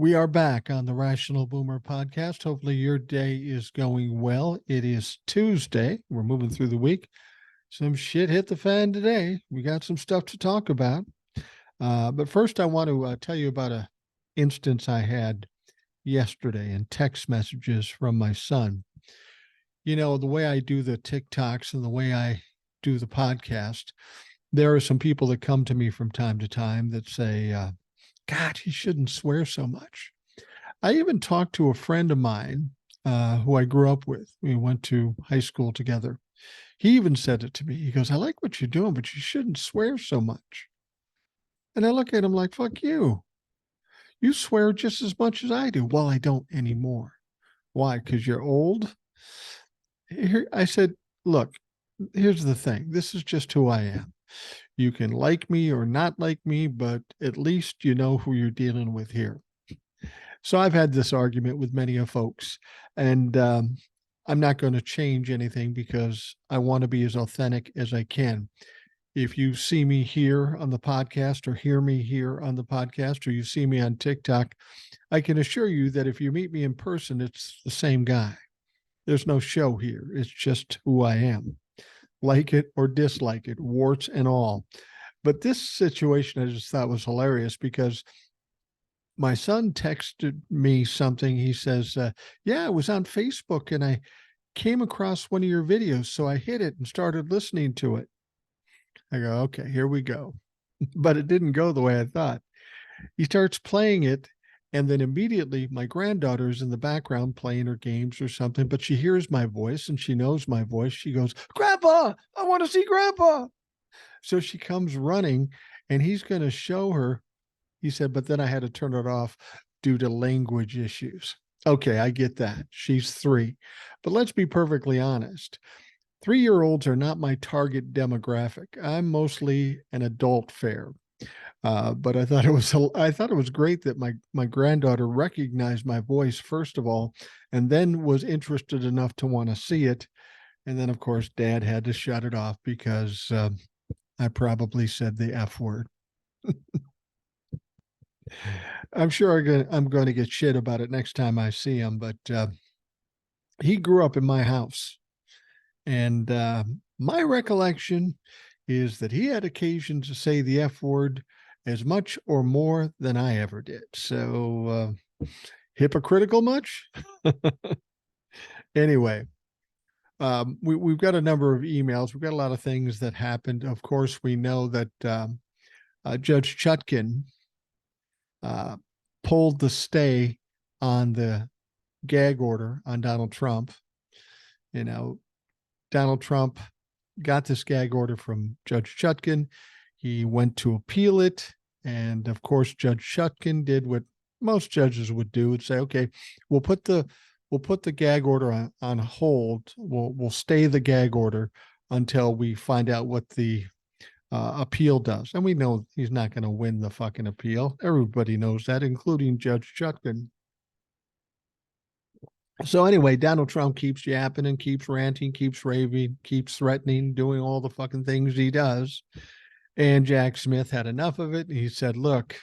We are back on the Rational Boomer podcast. Hopefully your day is going well. It is Tuesday. We're moving through the week. Some shit hit the fan today. We got some stuff to talk about. But first, I want to tell you about an instance I had yesterday in text messages from my son. You know, the way I do the TikToks and the way I do the podcast, there are some people that come to me from time to time that say, God, you shouldn't swear so much. I even talked to a friend of mine who I grew up with. We went to high school together. He even said it to me. He goes, I like what you're doing, but you shouldn't swear so much. And I look at him like, fuck you. You swear just as much as I do. Well, I don't anymore. Why? Because you're old? Here, I said, look, here's the thing. This is just who I am. You can like me or not like me, but at least you know who you're dealing with here. So I've had this argument with many of folks, and I'm not going to change anything because I want to be as authentic as I can. If you see me here on the podcast or hear me here on the podcast or you see me on TikTok, I can assure you that if you meet me in person, it's the same guy. There's no show here. It's just who I am. Like it or dislike it, warts and all. But this situation I just thought was hilarious because my son texted me something. He says, yeah, I was on Facebook and I came across one of your videos. So I hit it and started listening to it. I go, okay, here we go. But it didn't go the way I thought. He starts playing it. And then immediately my granddaughter's in the background playing her games or something, but she hears my voice and she knows my voice. She goes, Grandpa, I want to see Grandpa. So she comes running and he's going to show her. He said, but then I had to turn it off due to language issues. Okay, I get that. She's 3. But let's be perfectly honest. 3-year-olds are not my target demographic. I'm mostly an adult fare. But I thought it was great that my granddaughter recognized my voice first of all, and then was interested enough to want to see it. And then, of course, Dad had to shut it off because I probably said the F word. I'm sure I'm going to get shit about it next time I see him, but he grew up in my house. And my recollection is that he had occasion to say the F word as much or more than I ever did. So hypocritical much? Anyway, we've got a number of emails. We've got a lot of things that happened. Of course, we know that Judge Chutkan pulled the stay on the gag order on Donald Trump. You know, Donald Trump got this gag order from Judge Chutkan. He went to appeal it. And of course, Judge Chutkan did what most judges would do, would say, okay, we'll put the gag order on hold. We'll stay the gag order until we find out what the appeal does. And we know he's not going to win the fucking appeal. Everybody knows that, including Judge Chutkan. So anyway, Donald Trump keeps yapping and keeps ranting, keeps raving, keeps threatening, doing all the fucking things he does. And Jack Smith had enough of it. He said, look,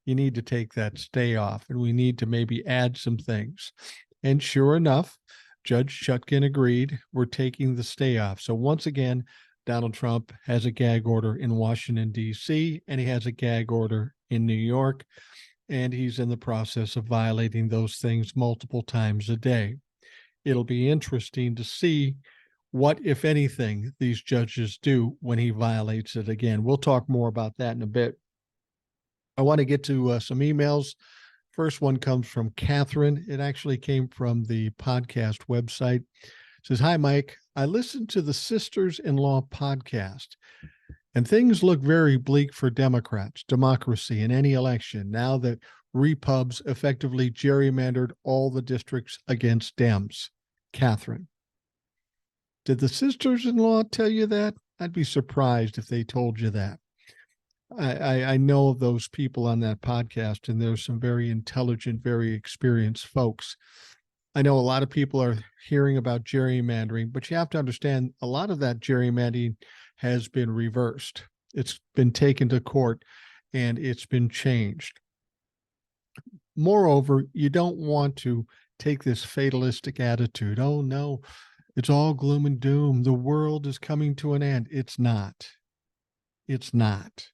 you need to take that stay off and we need to maybe add some things. And sure enough, Judge Chutkan agreed. We're taking the stay off. So once again, Donald Trump has a gag order in Washington, D.C., and he has a gag order in New York. And he's in the process of violating those things multiple times a day. It'll be interesting to see what, if anything, these judges do when he violates it again. We'll talk more about that in a bit. I want to get to some emails. First one comes from Catherine. It actually came from the podcast website. It says, hi, Mike. I listened to the Sisters-in-Law podcast, and things look very bleak for Democrats, democracy in any election, now that Repubs effectively gerrymandered all the districts against Dems. Catherine. Did the sisters-in-law tell you that? I'd be surprised if they told you that. I know of those people on that podcast, and there's some very intelligent, very experienced folks. I know a lot of people are hearing about gerrymandering, but you have to understand a lot of that gerrymandering has been reversed. It's been taken to court and it's been changed. moreover, you don't want to take this fatalistic attitude. Oh, no, it's all gloom and doom. The world is coming to an end. It's not. It's not.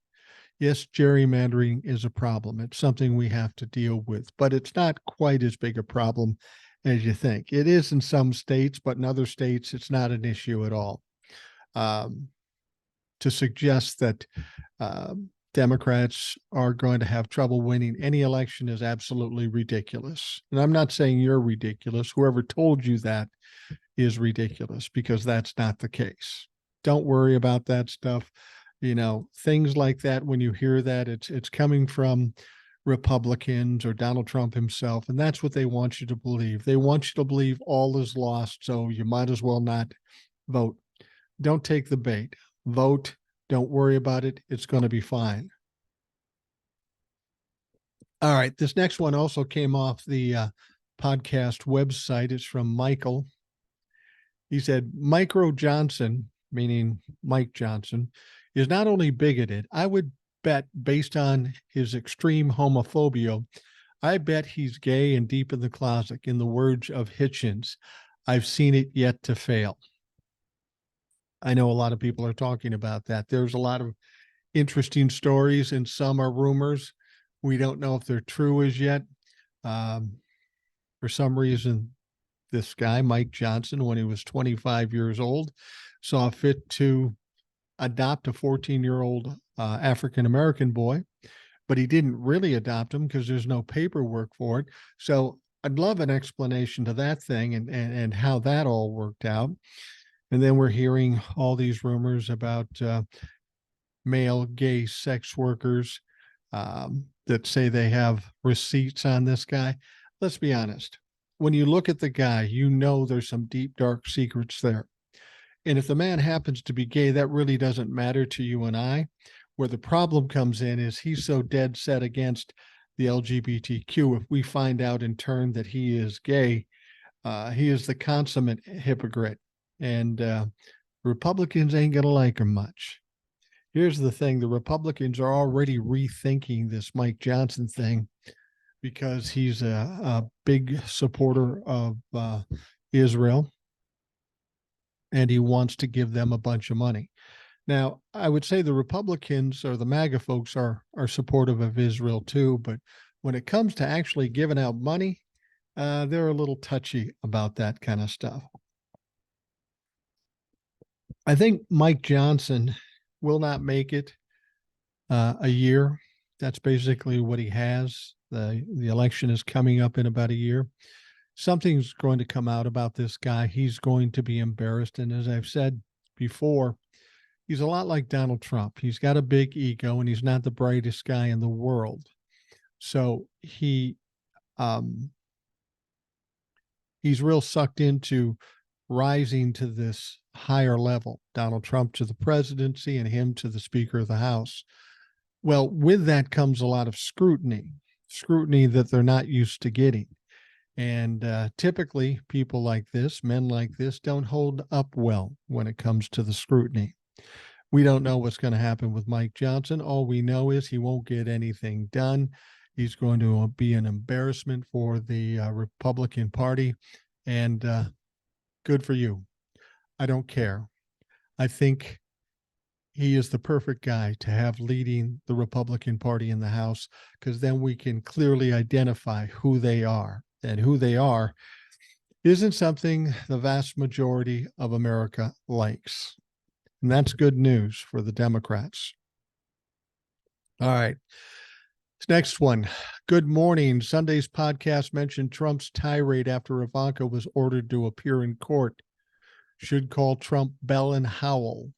Yes, gerrymandering is a problem. It's something we have to deal with, but it's not quite as big a problem as you think. It is in some states, but in other states, it's not an issue at all. To suggest that Democrats are going to have trouble winning any election is absolutely ridiculous. And I'm not saying you're ridiculous. Whoever told you that is ridiculous, because that's not the case. Don't worry about that stuff. You know, things like that, when you hear that, it's coming from Republicans or Donald Trump himself, and that's what they want you to believe. They want you to believe all is lost, so you might as well not vote. Don't take the bait. Vote. Don't worry about it. It's going to be fine. All right. This next one also came off the podcast website. It's from Michael. He said, Micro Johnson, meaning Mike Johnson, is not only bigoted, I would bet, based on his extreme homophobia, I bet he's gay and deep in the closet. In the words of Hitchens, I've seen it yet to fail. I know a lot of people are talking about that. There's a lot of interesting stories, and some are rumors. We don't know if they're true as yet. For some reason, this guy, Mike Johnson, when he was 25 years old, saw fit to adopt a 14-year-old African-American boy, but he didn't really adopt him because there's no paperwork for it. So I'd love an explanation to that thing and how that all worked out. And then we're hearing all these rumors about male gay sex workers that say they have receipts on this guy. Let's be honest. When you look at the guy, you know there's some deep, dark secrets there. And if the man happens to be gay, that really doesn't matter to you and I. Where the problem comes in is he's so dead set against the LGBTQ. If we find out in turn that he is gay, he is the consummate hypocrite. And Republicans ain't going to like him much. Here's the thing. The Republicans are already rethinking this Mike Johnson thing because he's a big supporter of Israel, and he wants to give them a bunch of money. Now, I would say the Republicans or the MAGA folks are supportive of Israel too, but when it comes to actually giving out money, they're a little touchy about that kind of stuff. I think Mike Johnson will not make it a year. That's basically what he has. The election is coming up in about a year. Something's going to come out about this guy. He's going to be embarrassed. And as I've said before, he's a lot like Donald Trump. He's got a big ego, and he's not the brightest guy in the world. So he's real sucked into rising to this higher level, Donald Trump to the presidency and him to the Speaker of the House. Well, with that comes a lot of scrutiny that they're not used to getting. And typically people like this, men like this, don't hold up well when it comes to the scrutiny. We don't know what's going to happen with Mike Johnson. All we know is he won't get anything done. He's going to be an embarrassment for the Republican Party. And good for you. I don't care. I think he is the perfect guy to have leading the Republican Party in the House, because then we can clearly identify who they are. And who they are isn't something the vast majority of America likes. And that's good news for the Democrats. All right. This next one. Good morning. Sunday's podcast mentioned Trump's tirade after Ivanka was ordered to appear in court. Should call Trump Bell and Howell.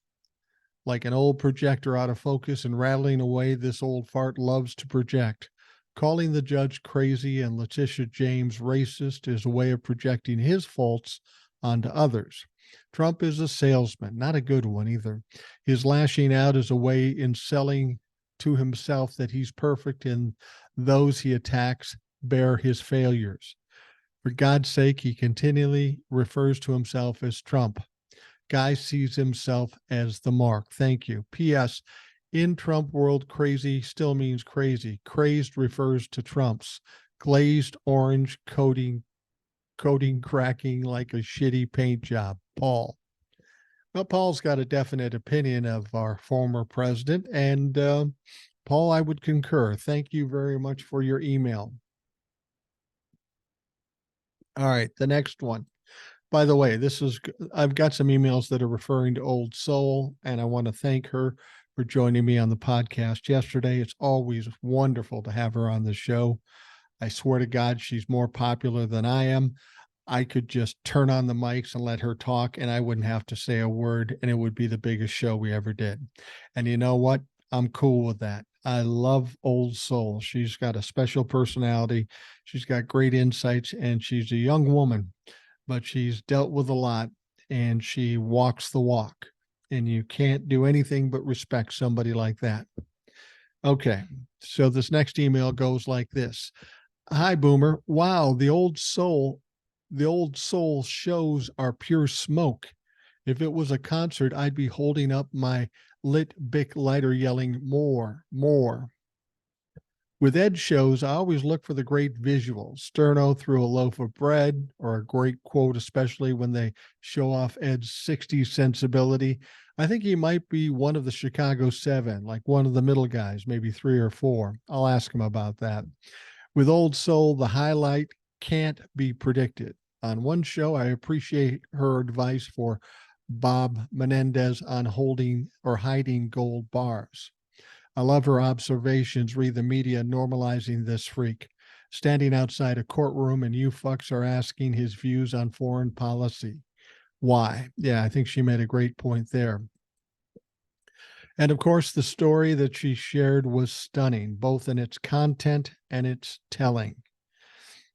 Like an old projector out of focus and rattling away, this old fart loves to project. Calling the judge crazy and Letitia James racist is a way of projecting his faults onto others. Trump is a salesman, not a good one either. His lashing out is a way in selling to himself that he's perfect, and those he attacks bear his failures. For God's sake, he continually refers to himself as Trump. Guy sees himself as the mark. Thank you. P.S. In Trump world, crazy still means crazy. Crazed refers to Trump's. glazed orange coating cracking like a shitty paint job. Paul. Well, Paul's got a definite opinion of our former president, and Paul, I would concur. Thank you very much for your email. All right, the next one. By the way, I've got some emails that are referring to Old Soul, and I want to thank her for joining me on the podcast yesterday. It's always wonderful to have her on the show. I swear to God, she's more popular than I am. I could just turn on the mics and let her talk, and I wouldn't have to say a word, and it would be the biggest show we ever did. And you know what? I'm cool with that. I love Old Soul. She's got a special personality. She's got great insights, and she's a young woman, but she's dealt with a lot, and she walks the walk. And you can't do anything but respect somebody like that. Okay, so this next email goes like this. Hi, Boomer. Wow, the old soul shows are pure smoke. If it was a concert, I'd be holding up my lit Bic lighter yelling, more, more. With Ed shows, I always look for the great visuals, sterno through a loaf of bread, or a great quote, especially when they show off Ed's 60s sensibility. I think he might be one of the Chicago 7, like one of the middle guys, maybe 3 or 4. I'll ask him about that. With Old Soul, the highlight can't be predicted. On one show, I appreciate her advice for Bob Menendez on holding or hiding gold bars. I love her observations, read the media normalizing this freak. Standing outside a courtroom and you fucks are asking his views on foreign policy. Why? Yeah, I think she made a great point there. And of course, the story that she shared was stunning, both in its content and its telling.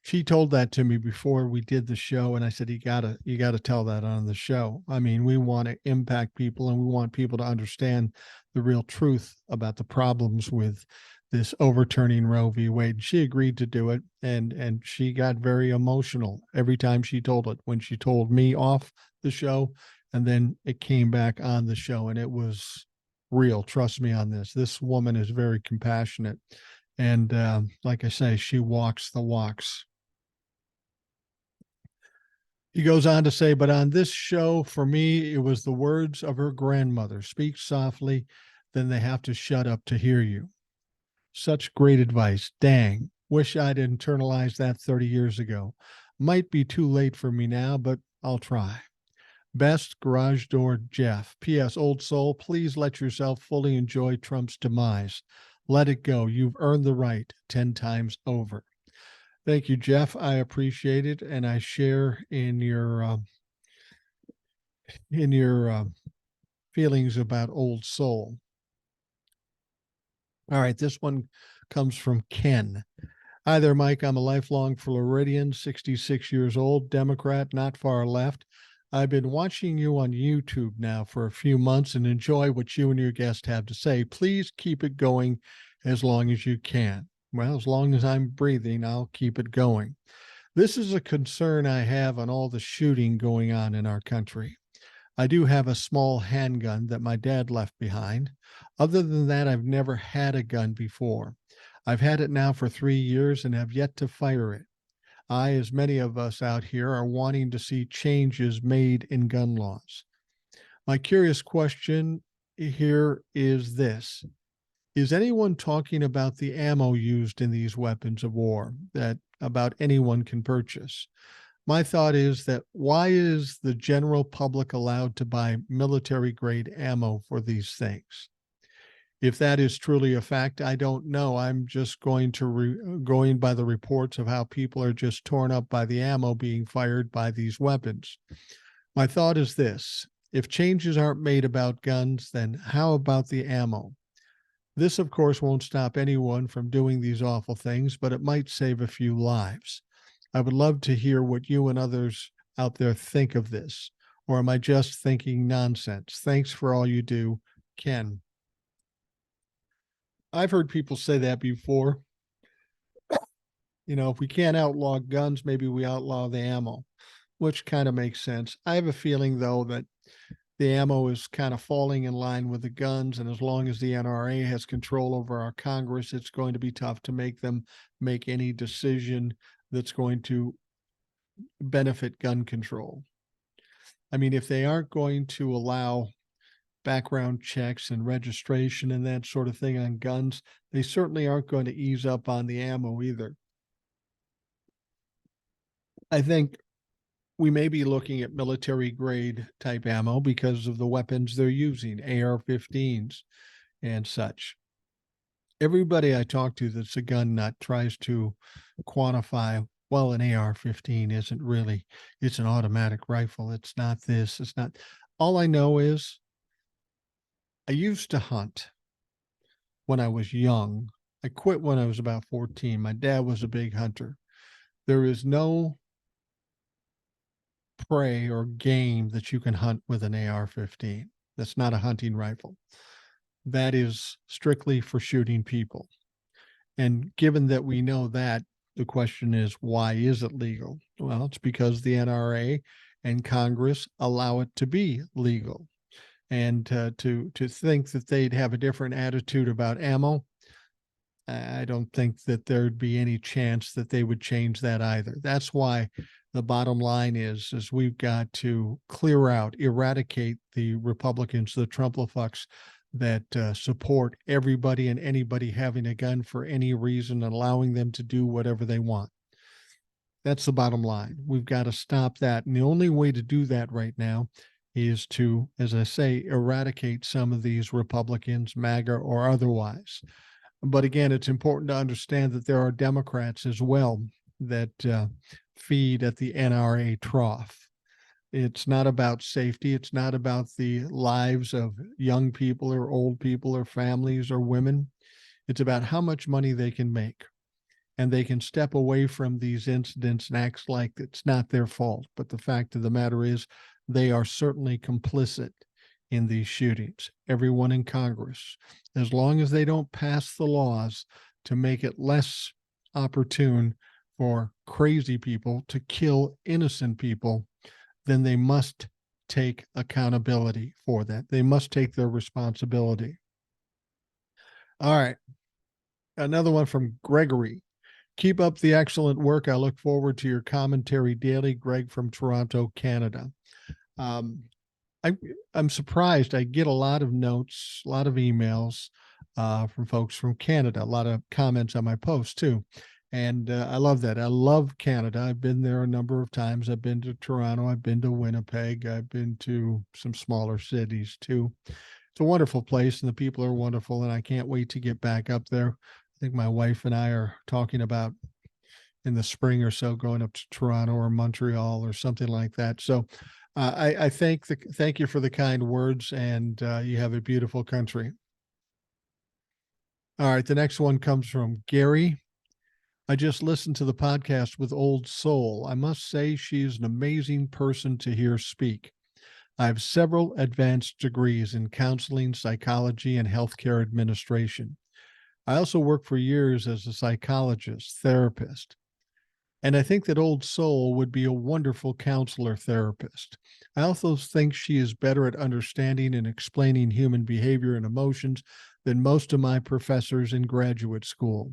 She told that to me before we did the show, and I said, you gotta tell that on the show. I mean, we want to impact people, and we want people to understand the real truth about the problems with this overturning Roe v. Wade. She agreed to do it, and she got very emotional every time she told it. When she told me off the show, and then it came back on the show, and it was real. Trust me on this. This woman is very compassionate, and like I say, she walks the walks. He goes on to say, but on this show, for me, it was the words of her grandmother. Speak softly, then they have to shut up to hear you. Such great advice. Dang. Wish I'd internalized that 30 years ago. Might be too late for me now, but I'll try. Best, Garage Door Jeff. P.S. Old Soul, please let yourself fully enjoy Trump's demise. Let it go. You've earned the right 10 times over. Thank you, Jeff. I appreciate it, and I share in your feelings about Old Soul. All right, this one comes from Ken. Hi there, Mike. I'm a lifelong Floridian, 66 years old, Democrat, not far left. I've been watching you on YouTube now for a few months and enjoy what you and your guest have to say. Please keep it going as long as you can. Well, as long as I'm breathing, I'll keep it going. This is a concern I have on all the shooting going on in our country. I do have a small handgun that my dad left behind. Other than that, I've never had a gun before. I've had it now for 3 years and have yet to fire it. I, as many of us out here, are wanting to see changes made in gun laws. My curious question here is this. Is anyone talking about the ammo used in these weapons of war that about anyone can purchase? My thought is that why is the general public allowed to buy military grade ammo for these things? If that is truly a fact, I don't know. I'm just going by the reports of how people are just torn up by the ammo being fired by these weapons. My thought is this. If changes aren't made about guns, then how about the ammo? This, of course, won't stop anyone from doing these awful things, but it might save a few lives. I would love to hear what you and others out there think of this. Or am I just thinking nonsense? Thanks for all you do, Ken. I've heard people say that before. You know, if we can't outlaw guns, maybe we outlaw the ammo, which kind of makes sense. I have a feeling, though, that the ammo is kind of falling in line with the guns. And as long as the NRA has control over our Congress, it's going to be tough to make them make any decision that's going to benefit gun control. I mean, if they aren't going to allow background checks and registration and that sort of thing on guns, they certainly aren't going to ease up on the ammo either. I think we may be looking at military grade type ammo because of the weapons they're using, AR-15s and such. Everybody I talk to that's a gun nut tries to quantify, well, an AR-15 isn't really, it's an automatic rifle. It's not this, it's not. All I know is I used to hunt when I was young. I quit when I was about 14. My dad was a big hunter. There is no prey or game that you can hunt with an AR-15. That's not a hunting rifle. That is strictly for shooting people. And given that we know that, the question is, why is it legal? Well, it's because the NRA and Congress allow it to be legal. And to think that they'd have a different attitude about ammo, I don't think that there'd be any chance that they would change that either. That's why the bottom line is we've got to clear out, eradicate the Republicans, the Trumplafucks that support everybody and anybody having a gun for any reason and allowing them to do whatever they want. That's the bottom line. We've got to stop that. And the only way to do that right now is to, as I say, eradicate some of these Republicans, MAGA or otherwise. But again, it's important to understand that there are Democrats as well that feed at the NRA trough. It's not about safety. It's not about the lives of young people or old people or families or women. It's about how much money they can make. And they can step away from these incidents and act like it's not their fault. But the fact of the matter is, they are certainly complicit in these shootings. Everyone in Congress, as long as they don't pass the laws to make it less opportune for crazy people to kill innocent people, then they must take accountability for that. They must take their responsibility. All right. Another one from Gregory. Keep up the excellent work. I look forward to your commentary daily. Greg from Toronto, Canada. I'm surprised. I get a lot of notes, a lot of emails from folks from Canada, a lot of comments on my posts too. And I love that. I love Canada. I've been there a number of times. I've been to Toronto. I've been to Winnipeg. I've been to some smaller cities too. It's a wonderful place and the people are wonderful. And I can't wait to get back up there. I think my wife and I are talking about in the spring or so going up to Toronto or Montreal or something like that. So I thank you for the kind words, and you have a beautiful country. All right, the next one comes from Gary. I just listened to the podcast with Old Soul. I must say she is an amazing person to hear speak. I have several advanced degrees in counseling, psychology, and healthcare administration. I also worked for years as a psychologist, therapist. And I think that Old Soul would be a wonderful counselor therapist. I also think she is better at understanding and explaining human behavior and emotions than most of my professors in graduate school.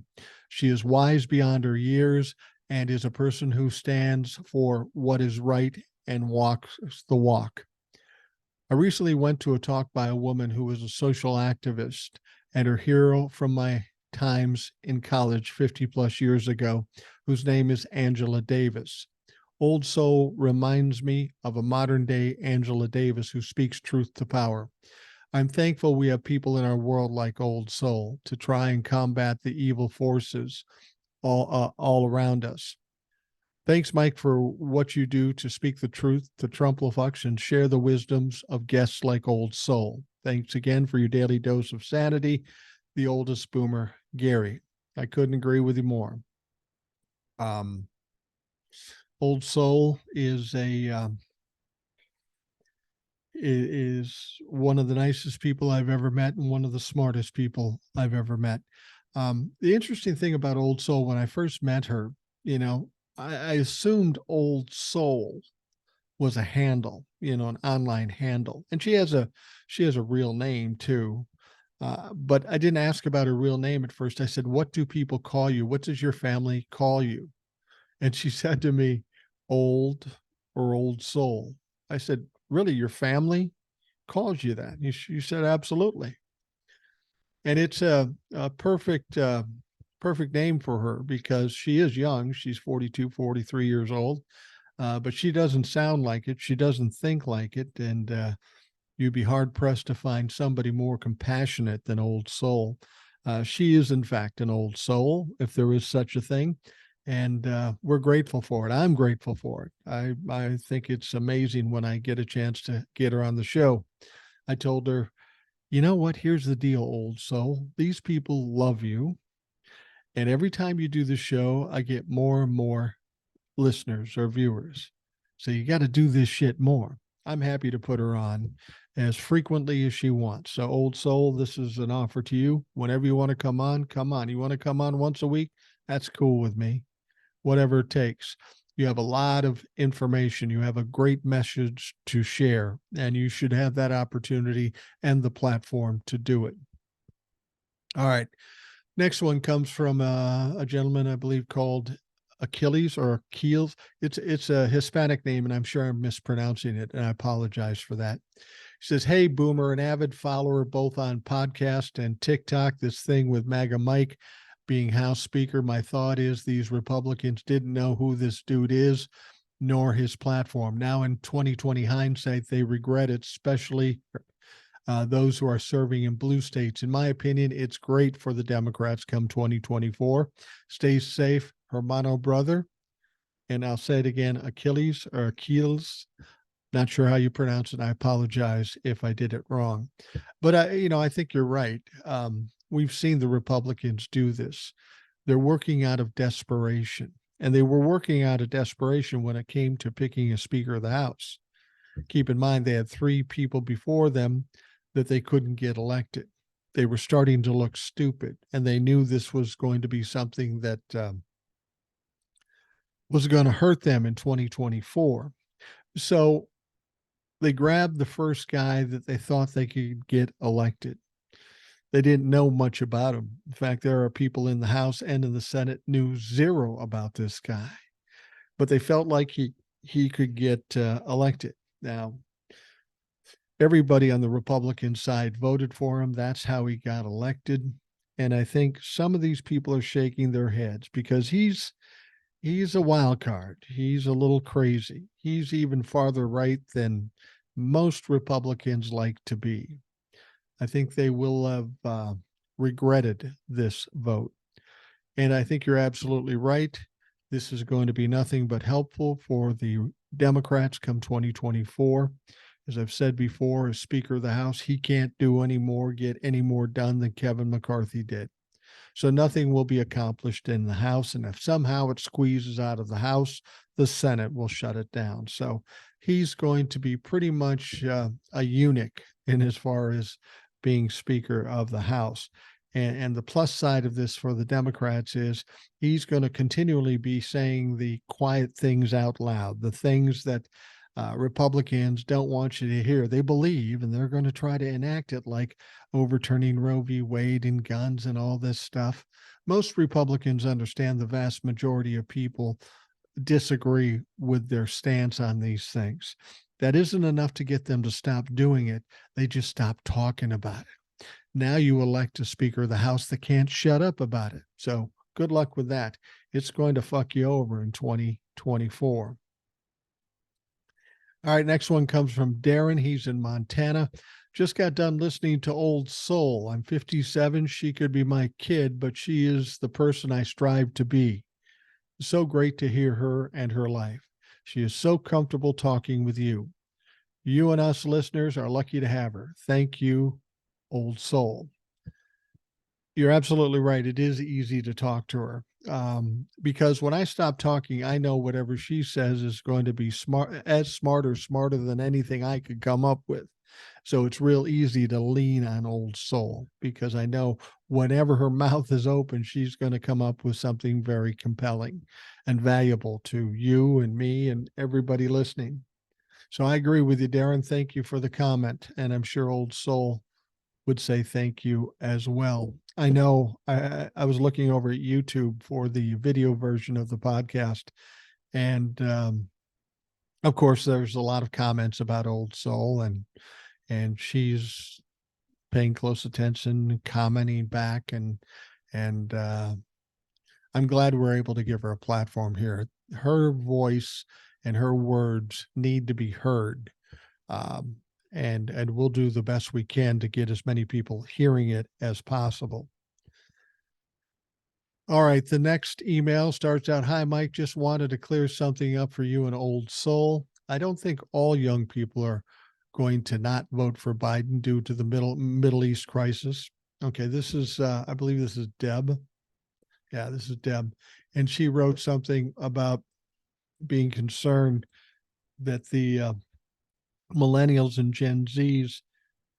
She is wise beyond her years and is a person who stands for what is right and walks the walk. I recently went to a talk by a woman who was a social activist and her hero from my times in college 50 plus years ago, whose name is Angela Davis. Old Soul reminds me of a modern day Angela Davis who speaks truth to power. I'm thankful we have people in our world like Old Soul to try and combat the evil forces all around us. Thanks, Mike, for what you do to speak the truth to Trumplafucks and share the wisdoms of guests like Old Soul. Thanks again for your daily dose of sanity. The oldest boomer, Gary. I couldn't agree with you more. Old Soul is is one of the nicest people I've ever met and one of the smartest people I've ever met. The interesting thing about Old Soul, when I first met her, I assumed Old Soul was a handle, an online handle. And she has a real name too. But I didn't ask about her real name at first. I said, "What do people call you? What does your family call you?" And she said to me, "Old or Old Soul." I said, "Really, your family calls you that?" She said, "Absolutely." And it's a perfect name for her because she is young. She's 42, 43 years old, but she doesn't sound like it. She doesn't think like it. And you'd be hard pressed to find somebody more compassionate than Old Soul. She is, in fact, an old soul, if there is such a thing. And we're grateful for it. I'm grateful for it. I think it's amazing when I get a chance to get her on the show. I told her, "You know what? Here's the deal, Old Soul. These people love you. And every time you do the show, I get more and more listeners or viewers. So you got to do this shit more." I'm happy to put her on as frequently as she wants. So, Old Soul, this is an offer to you. Whenever you want to come on, come on. You want to come on once a week? That's cool with me. Whatever it takes. You have a lot of information. You have a great message to share, and you should have that opportunity and the platform to do it. All right. Next one comes from a gentleman, I believe, called Achilles or Keels. It's a Hispanic name, and I'm sure I'm mispronouncing it, and I apologize for that. He says, "Hey, Boomer, an avid follower both on podcast and TikTok. This thing with MAGA Mike being House Speaker. My thought is these Republicans didn't know who this dude is, nor his platform. Now, in 2020 hindsight, they regret it, especially those who are serving in blue states. In my opinion, it's great for the Democrats come 2024. Stay safe, hermano brother." And I'll say it again, Achilles or Achilles. Not sure how you pronounce it. I apologize if I did it wrong. But I think you're right. We've seen the Republicans do this. They're working out of desperation. And they were working out of desperation when it came to picking a Speaker of the House. Keep in mind, they had three people before them that they couldn't get elected. They were starting to look stupid, and they knew this was going to be something that was going to hurt them in 2024. So they grabbed the first guy that they thought they could get elected. They didn't know much about him. In fact, there are people in the House and in the Senate knew zero about this guy, but they felt like he could get elected. Now, everybody on the Republican side voted for him. That's how he got elected. And I think some of these people are shaking their heads because he's a wild card. He's a little crazy. He's even farther right than most Republicans like to be. I think they will have regretted this vote. And I think you're absolutely right. This is going to be nothing but helpful for the Democrats come 2024. As I've said before, as Speaker of the House, he can't do any more, get any more done than Kevin McCarthy did. So nothing will be accomplished in the House. And if somehow it squeezes out of the House, the Senate will shut it down. So he's going to be pretty much a eunuch in as far as being Speaker of the House. And the plus side of this for the Democrats is he's going to continually be saying the quiet things out loud, the things that Republicans don't want you to hear. They believe, and they're going to try to enact it, like overturning Roe v. Wade and guns and all this stuff. Most Republicans understand the vast majority of people disagree with their stance on these things. That isn't enough to get them to stop doing it. They just stop talking about it. Now you elect a Speaker of the House that can't shut up about it. So good luck with that. It's going to fuck you over in 2024. All right, next one comes from Darren. He's in Montana. Just got done listening to Old Soul. I'm 57. She could be my kid, but she is the person I strive to be. So great to hear her and her life. She is so comfortable talking with you. You and us listeners are lucky to have her. Thank you, Old Soul. You're absolutely right. It is easy to talk to her because when I stop talking, I know whatever she says is going to be smarter than anything I could come up with. So it's real easy to lean on Old Soul because I know whenever her mouth is open, she's going to come up with something very compelling and valuable to you and me and everybody listening. So I agree with you, Darren. Thank you for the comment. And I'm sure Old Soul would say thank you as well. I know I was looking over at YouTube for the video version of the podcast. And of course, there's a lot of comments about Old Soul, and she's paying close attention, commenting back, and I'm glad we're able to give her a platform here. Her voice and her words need to be heard, um, and we'll do the best we can to get as many people hearing it as possible. All right, the next email starts out, "Hi, Mike. Just wanted to clear something up for you and Old Soul. I don't think all young people are going to not vote for Biden due to the Middle East crisis." Okay, this is I believe this is Deb. Yeah, this is Deb, and she wrote something about being concerned that the millennials and Gen Zs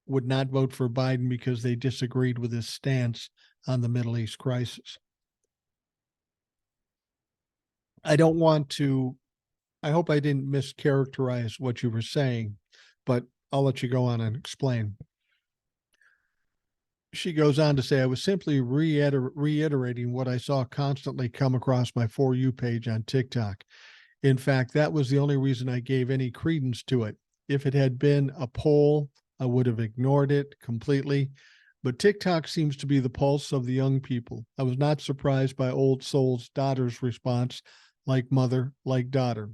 would not vote for Biden because they disagreed with his stance on the Middle East crisis. I don't want to, I hope I didn't mischaracterize what you were saying, but I'll let you go on and explain. She goes on to say, "I was simply reiterating what I saw constantly come across my For You page on TikTok. In fact, that was the only reason I gave any credence to it. If it had been a poll, I would have ignored it completely. But TikTok seems to be the pulse of the young people. I was not surprised by Old Soul's daughter's response, like mother, like daughter.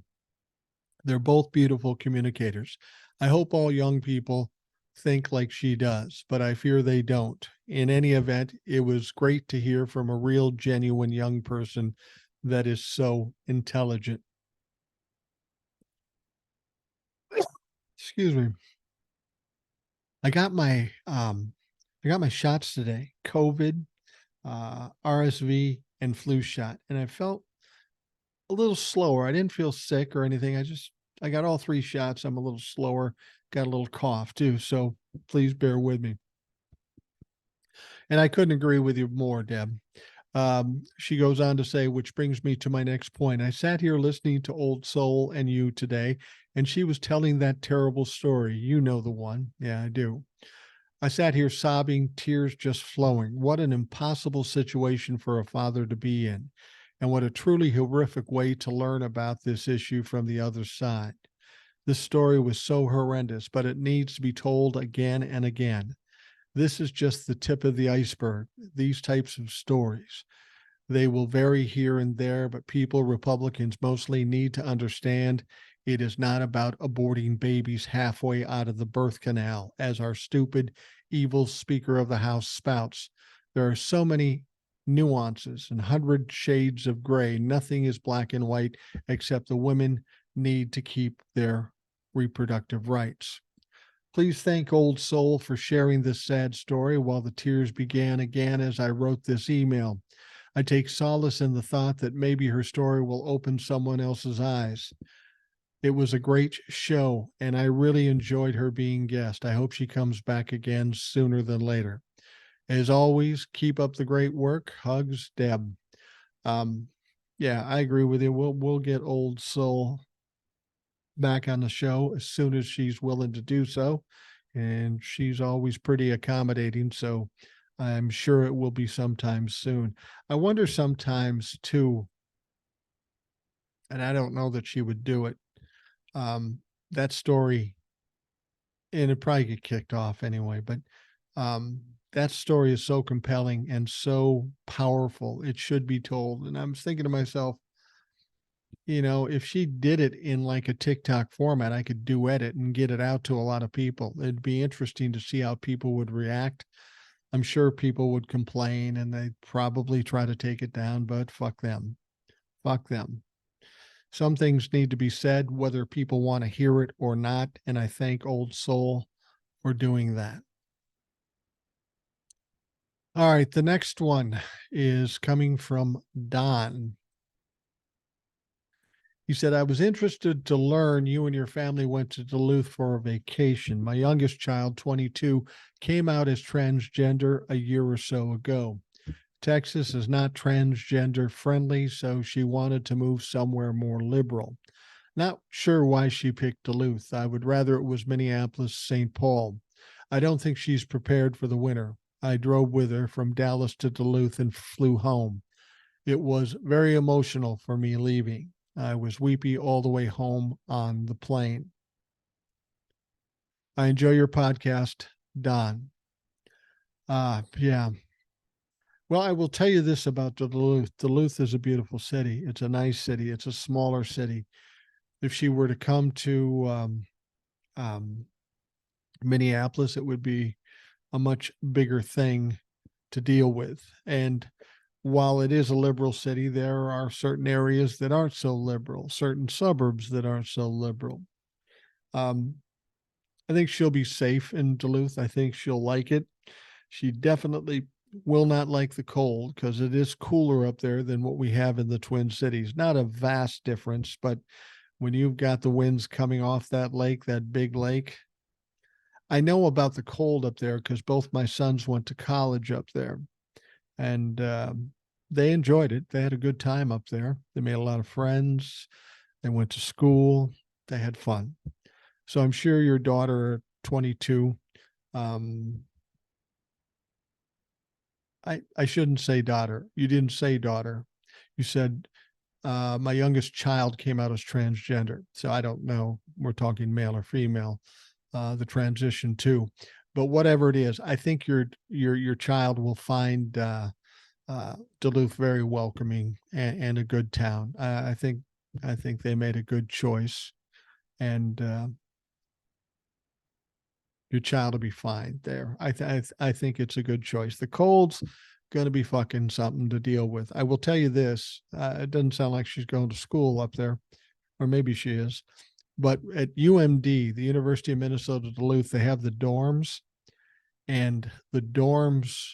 They're both beautiful communicators. I hope all young people think like she does, but I fear they don't. In any event, it was great to hear from a real, genuine young person that is so intelligent." Excuse me. I got my shots today. COVID, RSV, and flu shot, and I felt a little slower. I didn't feel sick or anything. I got all three shots. I'm a little slower, got a little cough too. So please bear with me. And I couldn't agree with you more, Deb. She goes on to say, which brings me to my next point. I sat here listening to Old Soul and you today, and she was telling that terrible story. You know the one. Yeah, I do. I sat here sobbing, tears just flowing. What an impossible situation for a father to be in. And what a truly horrific way to learn about this issue from the other side. This story was so horrendous, but it needs to be told again and again. This is just the tip of the iceberg. These types of stories, they will vary here and there, but people, Republicans mostly, need to understand it is not about aborting babies halfway out of the birth canal, as our stupid, evil Speaker of the House spouts. There are so many nuances and 100 shades of gray. Nothing is black and white, except the women need to keep their reproductive rights. Please thank Old Soul for sharing this sad story while the tears began again as I wrote this email. I take solace in the thought that maybe her story will open someone else's eyes. It was a great show, and I really enjoyed her being guest. I hope she comes back again sooner than later. As always, keep up the great work. Hugs, Deb. Yeah, I agree with you. We'll get Old Soul back on the show as soon as she's willing to do so, and she's always pretty accommodating. So I'm sure it will be sometime soon. I wonder sometimes too, and I don't know that she would do it. That story, and it probably get kicked off anyway, but that story is so compelling and so powerful. It should be told. And I was thinking to myself, if she did it in like a TikTok format, I could duet it and get it out to a lot of people. It'd be interesting to see how people would react. I'm sure people would complain and they'd probably try to take it down, but fuck them. Fuck them. Some things need to be said, whether people want to hear it or not. And I thank Old Soul for doing that. All right. The next one is coming from Don. He said, I was interested to learn you and your family went to Duluth for a vacation. My youngest child, 22, came out as transgender a year or so ago. Texas is not transgender friendly, so she wanted to move somewhere more liberal. Not sure why she picked Duluth. I would rather it was Minneapolis, St. Paul. I don't think she's prepared for the winter. I drove with her from Dallas to Duluth and flew home. It was very emotional for me leaving. I was weepy all the way home on the plane. I enjoy your podcast, Don. Yeah. Well, I will tell you this about Duluth. Duluth is a beautiful city. It's a nice city. It's a smaller city. If she were to come to um, Minneapolis, it would be a much bigger thing to deal with. And while it is a liberal city, there are certain areas that aren't so liberal, certain suburbs that aren't so liberal. Um, I think she'll be safe in Duluth. I think she'll like it. She definitely will not like the cold because it is cooler up there than what we have in the Twin Cities. Not a vast difference, but when you've got the winds coming off that lake, that big lake, I know about the cold up there because both my sons went to college up there, and they enjoyed it. They had a good time up there. They made a lot of friends. They went to school. They had fun. So I'm sure your daughter, 22, um, I shouldn't say daughter. You didn't say daughter. You said my youngest child came out as transgender. So I don't know. We're talking male or female, the transition too. But whatever it is, I think your child will find Duluth very welcoming and a good town. I think they made a good choice, and your child will be fine there. I think it's a good choice. The cold's going to be fucking something to deal with. I will tell you this: it doesn't sound like she's going to school up there, or maybe she is. But at UMD, the University of Minnesota Duluth, they have the dorms, and the dorms,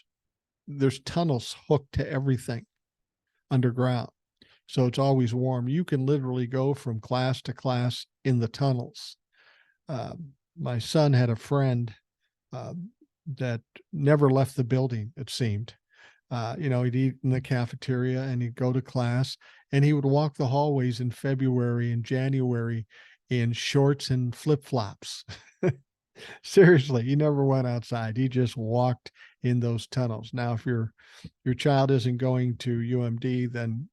there's tunnels hooked to everything underground. So it's always warm. You can literally go from class to class in the tunnels. My son had a friend uh, that never left the building, it seemed. He'd eat in the cafeteria and he'd go to class, and he would walk the hallways in February and January in shorts and flip flops. Seriously, he never went outside. He just walked in those tunnels. Now, if your child isn't going to UMD, then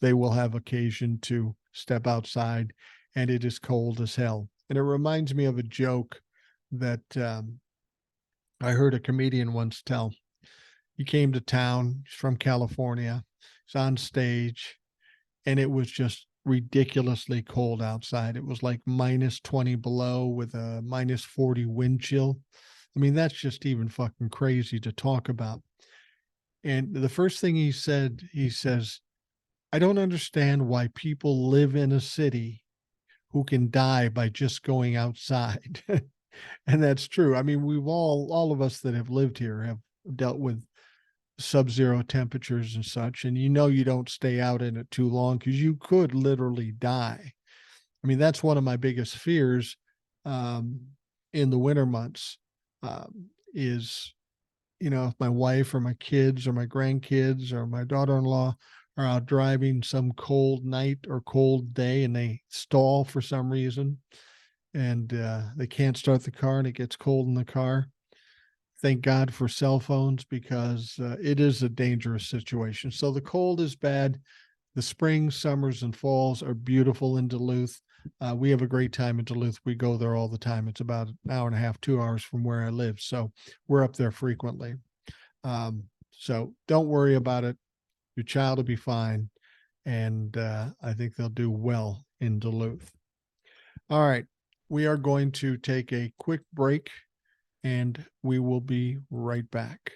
they will have occasion to step outside, and it is cold as hell. And it reminds me of a joke that I heard a comedian once tell. He came to town. He's from California. He's on stage, and it was just ridiculously cold outside. It was like minus 20 below with a minus 40 wind chill. I mean, that's just even fucking crazy to talk about. And the first thing he said, he says, I don't understand why people live in a city who can die by just going outside. And that's true. I mean, we've all of us that have lived here have dealt with sub-zero temperatures and such, and you don't stay out in it too long because you could literally die. I mean, that's one of my biggest fears um, in the winter months is, if my wife or my kids or my grandkids or my daughter-in-law are out driving some cold night or cold day and they stall for some reason, and they can't start the car and it gets cold in the car. Thank God for cell phones because it is a dangerous situation. So the cold is bad. The springs, summers, and falls are beautiful in Duluth. We have a great time in Duluth. We go there all the time. It's about an hour and a half, 2 hours from where I live. So we're up there frequently. So don't worry about it. Your child will be fine. And I think they'll do well in Duluth. All right. We are going to take a quick break, and we will be right back.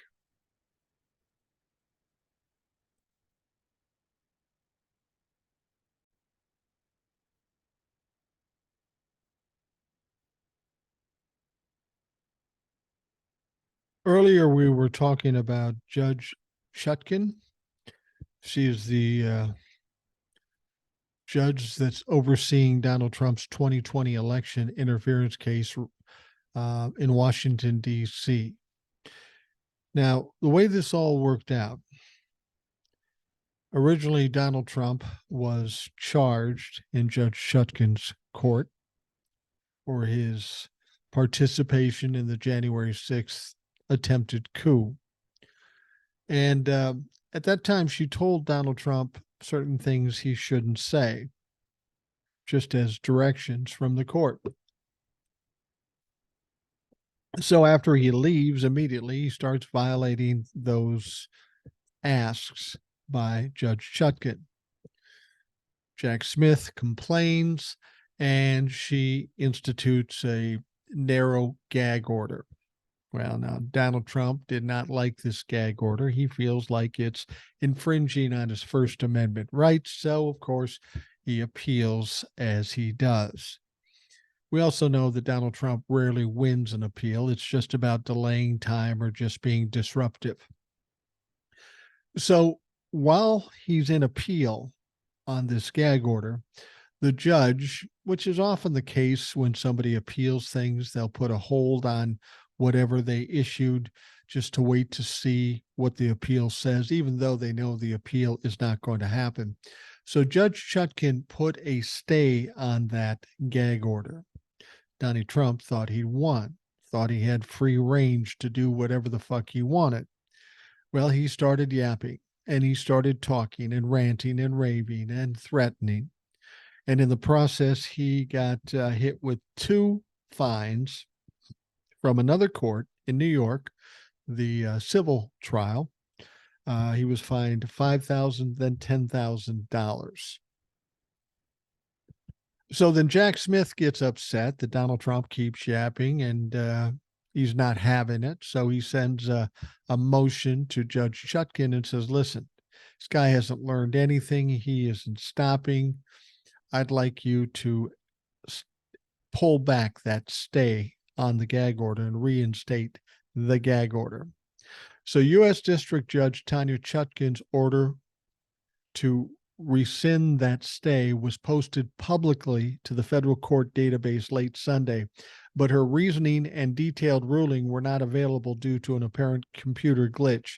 Earlier, we were talking about Judge Chutkan. She is the judge that's overseeing Donald Trump's 2020 election interference case in Washington, D.C. Now, the way this all worked out, Originally, Donald Trump was charged in Judge Chutkan's court for his participation in the January 6th attempted coup. And at that time, she told Donald Trump certain things he shouldn't say, just as directions from the court. So after he leaves, immediately he starts violating those asks by Judge Chutkan. Jack Smith complains, and she institutes a narrow gag order. Well, now, Donald Trump did not like this gag order. He feels like it's infringing on his First Amendment rights. So, of course, he appeals as he does. We also know that Donald Trump rarely wins an appeal. It's just about delaying time or just being disruptive. So, while he's in appeal on this gag order, the judge, which is often the case when somebody appeals things, they'll put a hold on whatever they issued just to wait to see what the appeal says, even though they know the appeal is not going to happen. So Judge Chutkan put a stay on that gag order. Donnie Trump thought he'd won, thought he had free range to do whatever the fuck he wanted. Well, he started yapping, and he started talking and ranting and raving and threatening. And in the process, he got hit with 2 fines from another court in New York, the civil trial. He was fined $5,000, then $10,000. So then Jack Smith gets upset that Donald Trump keeps yapping, and he's not having it. So he sends a motion to Judge Chutkan and says, listen, this guy hasn't learned anything. He isn't stopping. I'd like you to pull back that stay on the gag order and reinstate the gag order. So U.S. District Judge Tanya Chutkan's order to rescind that stay was posted publicly to the federal court database late Sunday, but her reasoning and detailed ruling were not available due to an apparent computer glitch.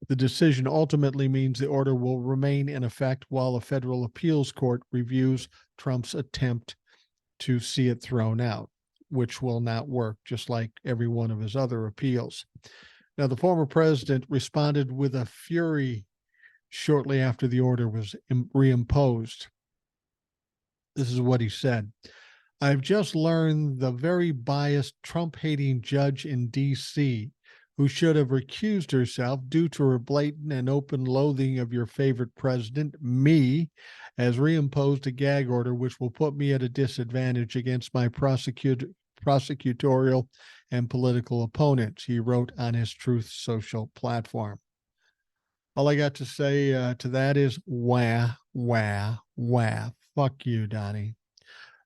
The decision ultimately means the order will remain in effect while a federal appeals court reviews Trump's attempt to see it thrown out, which will not work, just like every one of his other appeals. Now, the former president responded with a fury shortly after the order was reimposed. This is what he said. I've just learned the very biased Trump-hating judge in D.C., who should have recused herself due to her blatant and open loathing of your favorite president, me, has reimposed a gag order which will put me at a disadvantage against my prosecutorial and political opponents, he wrote on his Truth Social platform. All I got to say to that is wah, wah, wah. Fuck you, Donnie.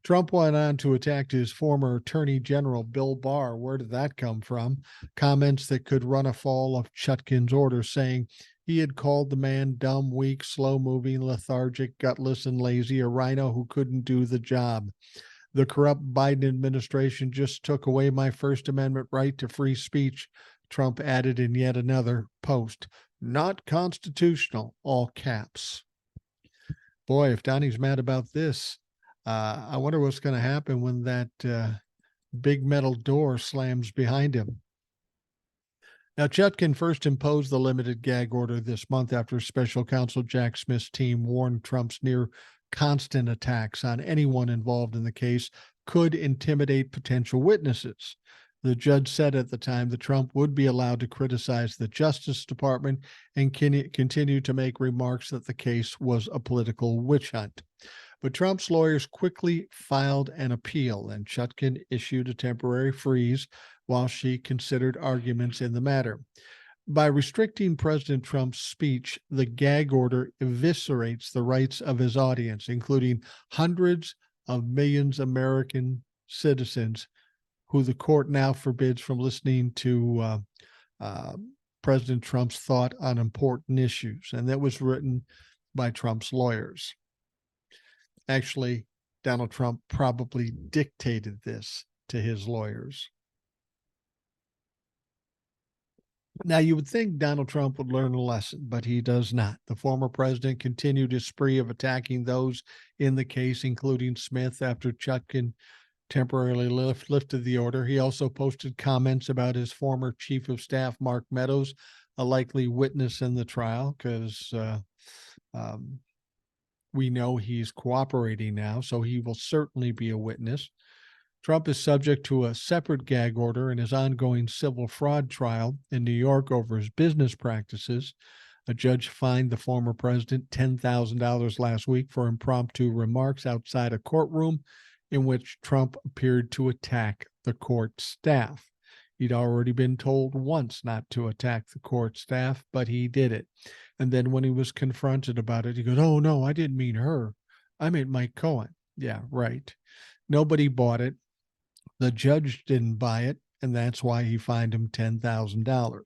Trump went on to attack his former Attorney General, Bill Barr. Where did that come from? Comments that could run afoul of Chutkan's order, saying he had called the man dumb, weak, slow-moving, lethargic, gutless, and lazy, a rhino who couldn't do the job. The corrupt Biden administration just took away my First Amendment right to free speech, Trump added in yet another post. Not constitutional, all caps. Boy, if Donnie's mad about this, I wonder what's going to happen when that big metal door slams behind him. Now, Chutkan first imposed the limited gag order this month after special counsel Jack Smith's team warned Trump's near constant attacks on anyone involved in the case could intimidate potential witnesses. The judge said at the time that Trump would be allowed to criticize the Justice Department and continue to make remarks that the case was a political witch hunt. But Trump's lawyers quickly filed an appeal, and Chutkan issued a temporary freeze while she considered arguments in the matter. By restricting President Trump's speech, the gag order eviscerates the rights of his audience, including hundreds of millions of American citizens who the court now forbids from listening to President Trump's thought on important issues. And that was written by Trump's lawyers. Actually, Donald Trump probably dictated this to his lawyers. Now, you would think Donald Trump would learn a lesson, but he does not. The former president continued his spree of attacking those in the case, including Smith, after Chutkan temporarily lifted the order. He also posted comments about his former chief of staff, Mark Meadows, a likely witness in the trial, because um, we know he's cooperating now, so he will certainly be a witness. Trump is subject to a separate gag order in his ongoing civil fraud trial in New York over his business practices. A judge fined the former president $10,000 last week for impromptu remarks outside a courtroom in which Trump appeared to attack the court staff. He'd already been told once not to attack the court staff, but he did it. And then when he was confronted about it, he goes, "Oh, no, I didn't mean her. I meant Mike Cohen." Yeah, right. Nobody bought it. The judge didn't buy it, and that's why he fined him $10,000.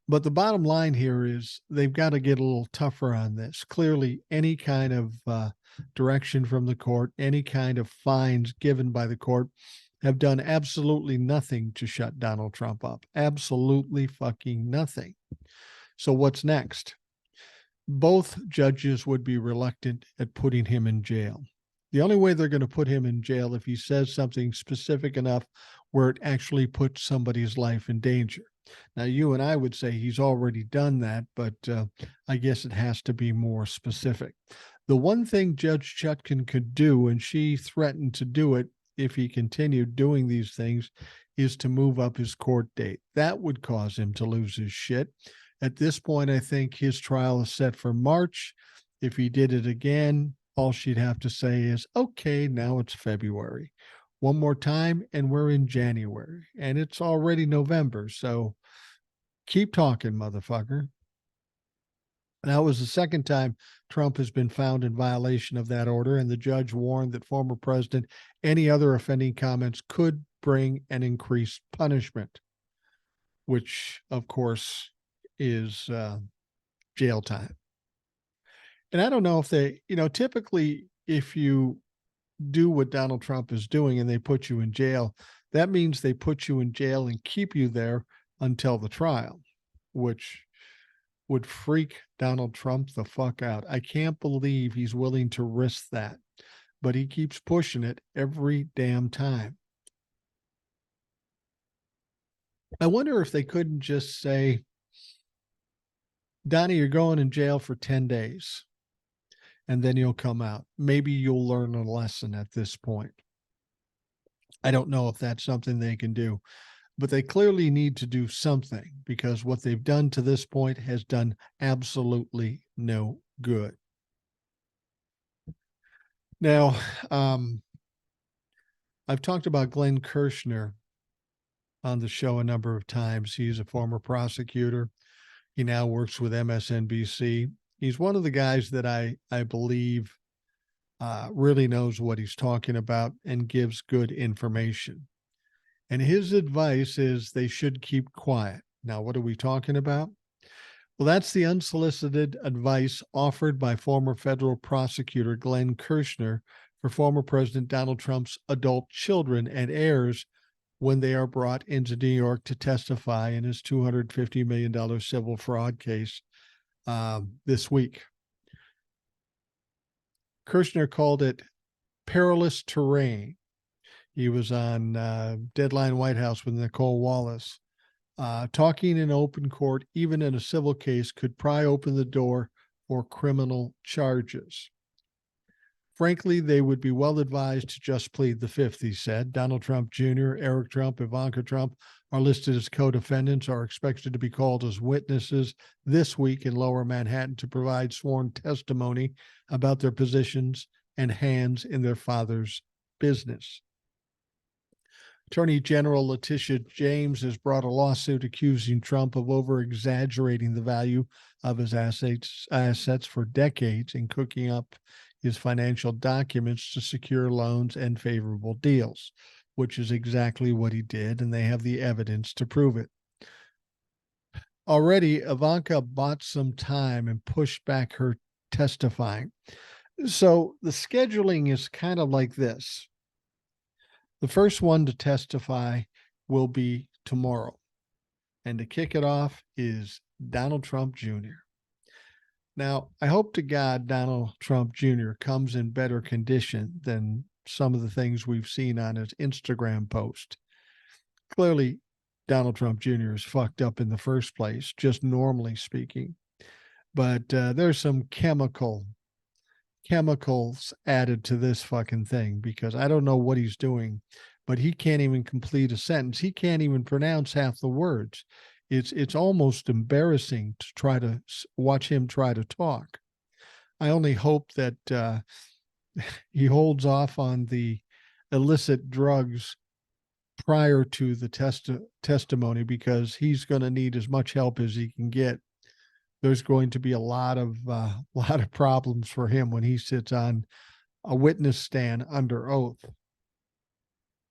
But the bottom line here is they've got to get a little tougher on this. Clearly, any kind of direction from the court, any kind of fines given by the court have done absolutely nothing to shut Donald Trump up. Absolutely fucking nothing. So what's next? Both judges would be reluctant at putting him in jail. The only way they're going to put him in jail if he says something specific enough where it actually puts somebody's life in danger. Now, you and I would say he's already done that, but I guess it has to be more specific. The one thing Judge Chutkan could do, and she threatened to do it if he continued doing these things, is to move up his court date. That would cause him to lose his shit. At this point, I think his trial is set for March. If he did it again, all she'd have to say is, okay, now it's February. One more time, and we're in January, and it's already November. So keep talking, motherfucker. That was the second time Trump has been found in violation of that order, and the judge warned that former president, any other offending comments could bring an increased punishment, which, of course, is jail time. And I don't know if they, typically if you do what Donald Trump is doing and they put you in jail, that means they put you in jail and keep you there until the trial, which would freak Donald Trump the fuck out. I can't believe he's willing to risk that, but he keeps pushing it every damn time. I wonder if they couldn't just say, Donnie, you're going in jail for 10 days and then you'll come out. Maybe you'll learn a lesson at this point. I don't know if that's something they can do, but they clearly need to do something because what they've done to this point has done absolutely no good. Now, I've talked about Glenn Kirshner on the show a number of times. He's a former prosecutor. He now works with MSNBC. He's one of the guys that I believe really knows what he's talking about and gives good information. And his advice is they should keep quiet. Now, what are we talking about? Well, that's the unsolicited advice offered by former federal prosecutor Glenn Kirshner for former President Donald Trump's adult children and heirs when they are brought into New York to testify in his $250 million civil fraud case this week. Kirshner called it perilous terrain. He was on Deadline White House with Nicole Wallace. Talking in open court, even in a civil case, could pry open the door for criminal charges. Frankly, they would be well advised to just plead the fifth, he said. Donald Trump Jr., Eric Trump, Ivanka Trump are listed as co-defendants, are expected to be called as witnesses this week in Lower Manhattan to provide sworn testimony about their positions and hands in their father's business. Attorney General Letitia James has brought a lawsuit accusing Trump of over-exaggerating the value of his assets for decades and cooking up his financial documents to secure loans and favorable deals, which is exactly what he did, and they have the evidence to prove it. Already, Ivanka bought some time and pushed back her testifying. So the scheduling is kind of like this. The first one to testify will be tomorrow. And to kick it off is Donald Trump Jr. Now, I hope to God Donald Trump Jr. comes in better condition than some of the things we've seen on his Instagram post. Clearly, Donald Trump Jr. is fucked up in the first place, just normally speaking. But there's some chemicals added to this fucking thing because I don't know what he's doing, but he can't even complete a sentence. He can't even pronounce half the words. It's almost embarrassing to try to watch him try to talk. I only hope that he holds off on the illicit drugs prior to the testimony because he's going to need as much help as he can get. There's going to be a lot of problems for him when he sits on a witness stand under oath.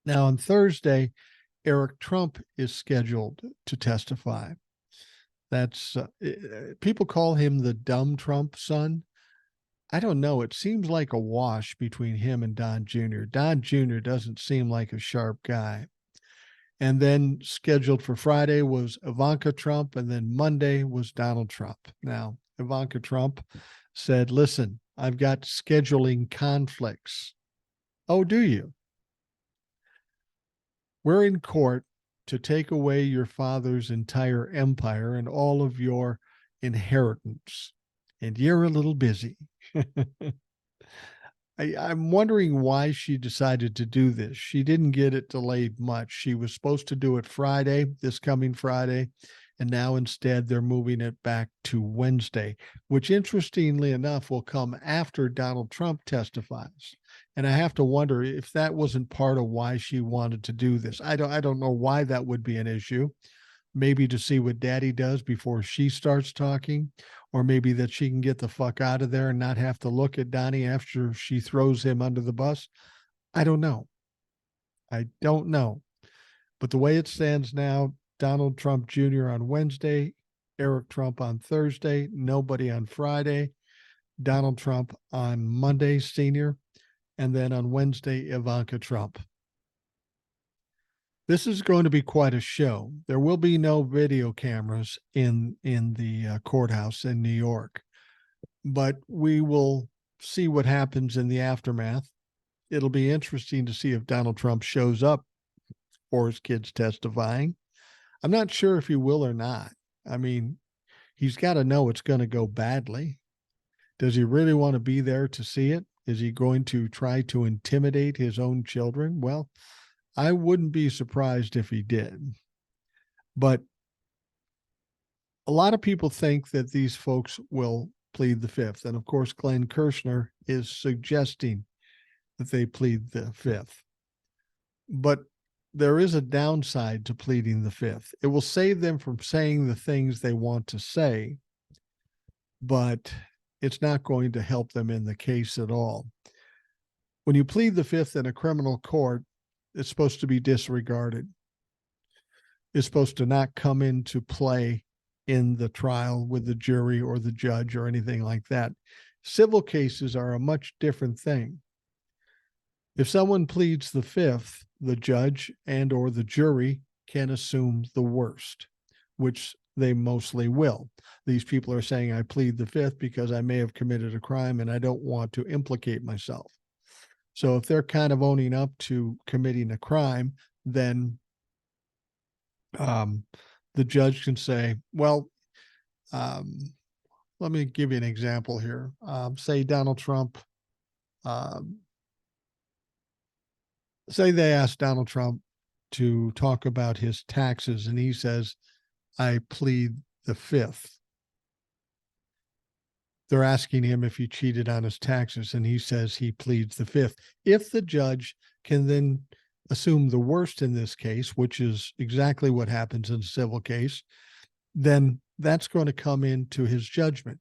Now, on Thursday, Eric Trump is scheduled to testify. That's people call him the dumb Trump son. I don't know. It seems like a wash between him and Don Jr. Don Jr. doesn't seem like a sharp guy. And then scheduled for Friday was Ivanka Trump, and then Monday was Donald Trump. Now, Ivanka Trump said, listen, I've got scheduling conflicts. Oh, do you? We're in court to take away your father's entire empire and all of your inheritance, and you're a little busy. I'm wondering why she decided to do this. She didn't get it delayed much. She was supposed to do it Friday, this coming Friday, and now instead they're moving it back to Wednesday, which interestingly enough will come after Donald Trump testifies. And I have to wonder if that wasn't part of why she wanted to do this. I don't know why that would be an issue. Maybe to see what daddy does before she starts talking, or maybe that she can get the fuck out of there and not have to look at Donnie after she throws him under the bus. I don't know. But the way it stands now, Donald Trump Jr. on Wednesday, Eric Trump on Thursday, nobody on Friday, Donald Trump on Monday, Sr., and then on Wednesday, Ivanka Trump. This is going to be quite a show. There will be no video cameras in the courthouse in New York, but we will see what happens in the aftermath. It'll be interesting to see if Donald Trump shows up for his kids testifying. I'm not sure if he will or not. I mean, he's got to know it's going to go badly. Does he really want to be there to see it? Is he going to try to intimidate his own children? Well, I wouldn't be surprised if he did. But a lot of people think that these folks will plead the fifth. And of course, Glenn Kirshner is suggesting that they plead the fifth. But there is a downside to pleading the fifth. It will save them from saying the things they want to say, but it's not going to help them in the case at all. When you plead the fifth in a criminal court, it's supposed to be disregarded. It's supposed to not come into play in the trial with the jury or the judge or anything like that. Civil cases are a much different thing. If someone pleads the fifth, the judge and or the jury can assume the worst, which they mostly will. These people are saying, I plead the fifth because I may have committed a crime and I don't want to implicate myself. So if they're kind of owning up to committing a crime, then the judge can say, well, let me give you an example here. Say Donald Trump, say they ask Donald Trump to talk about his taxes and he says, I plead the fifth. They're asking him if he cheated on his taxes and he says he pleads the fifth. If the judge can then assume the worst in this case, which is exactly what happens in a civil case, then that's going to come into his judgment.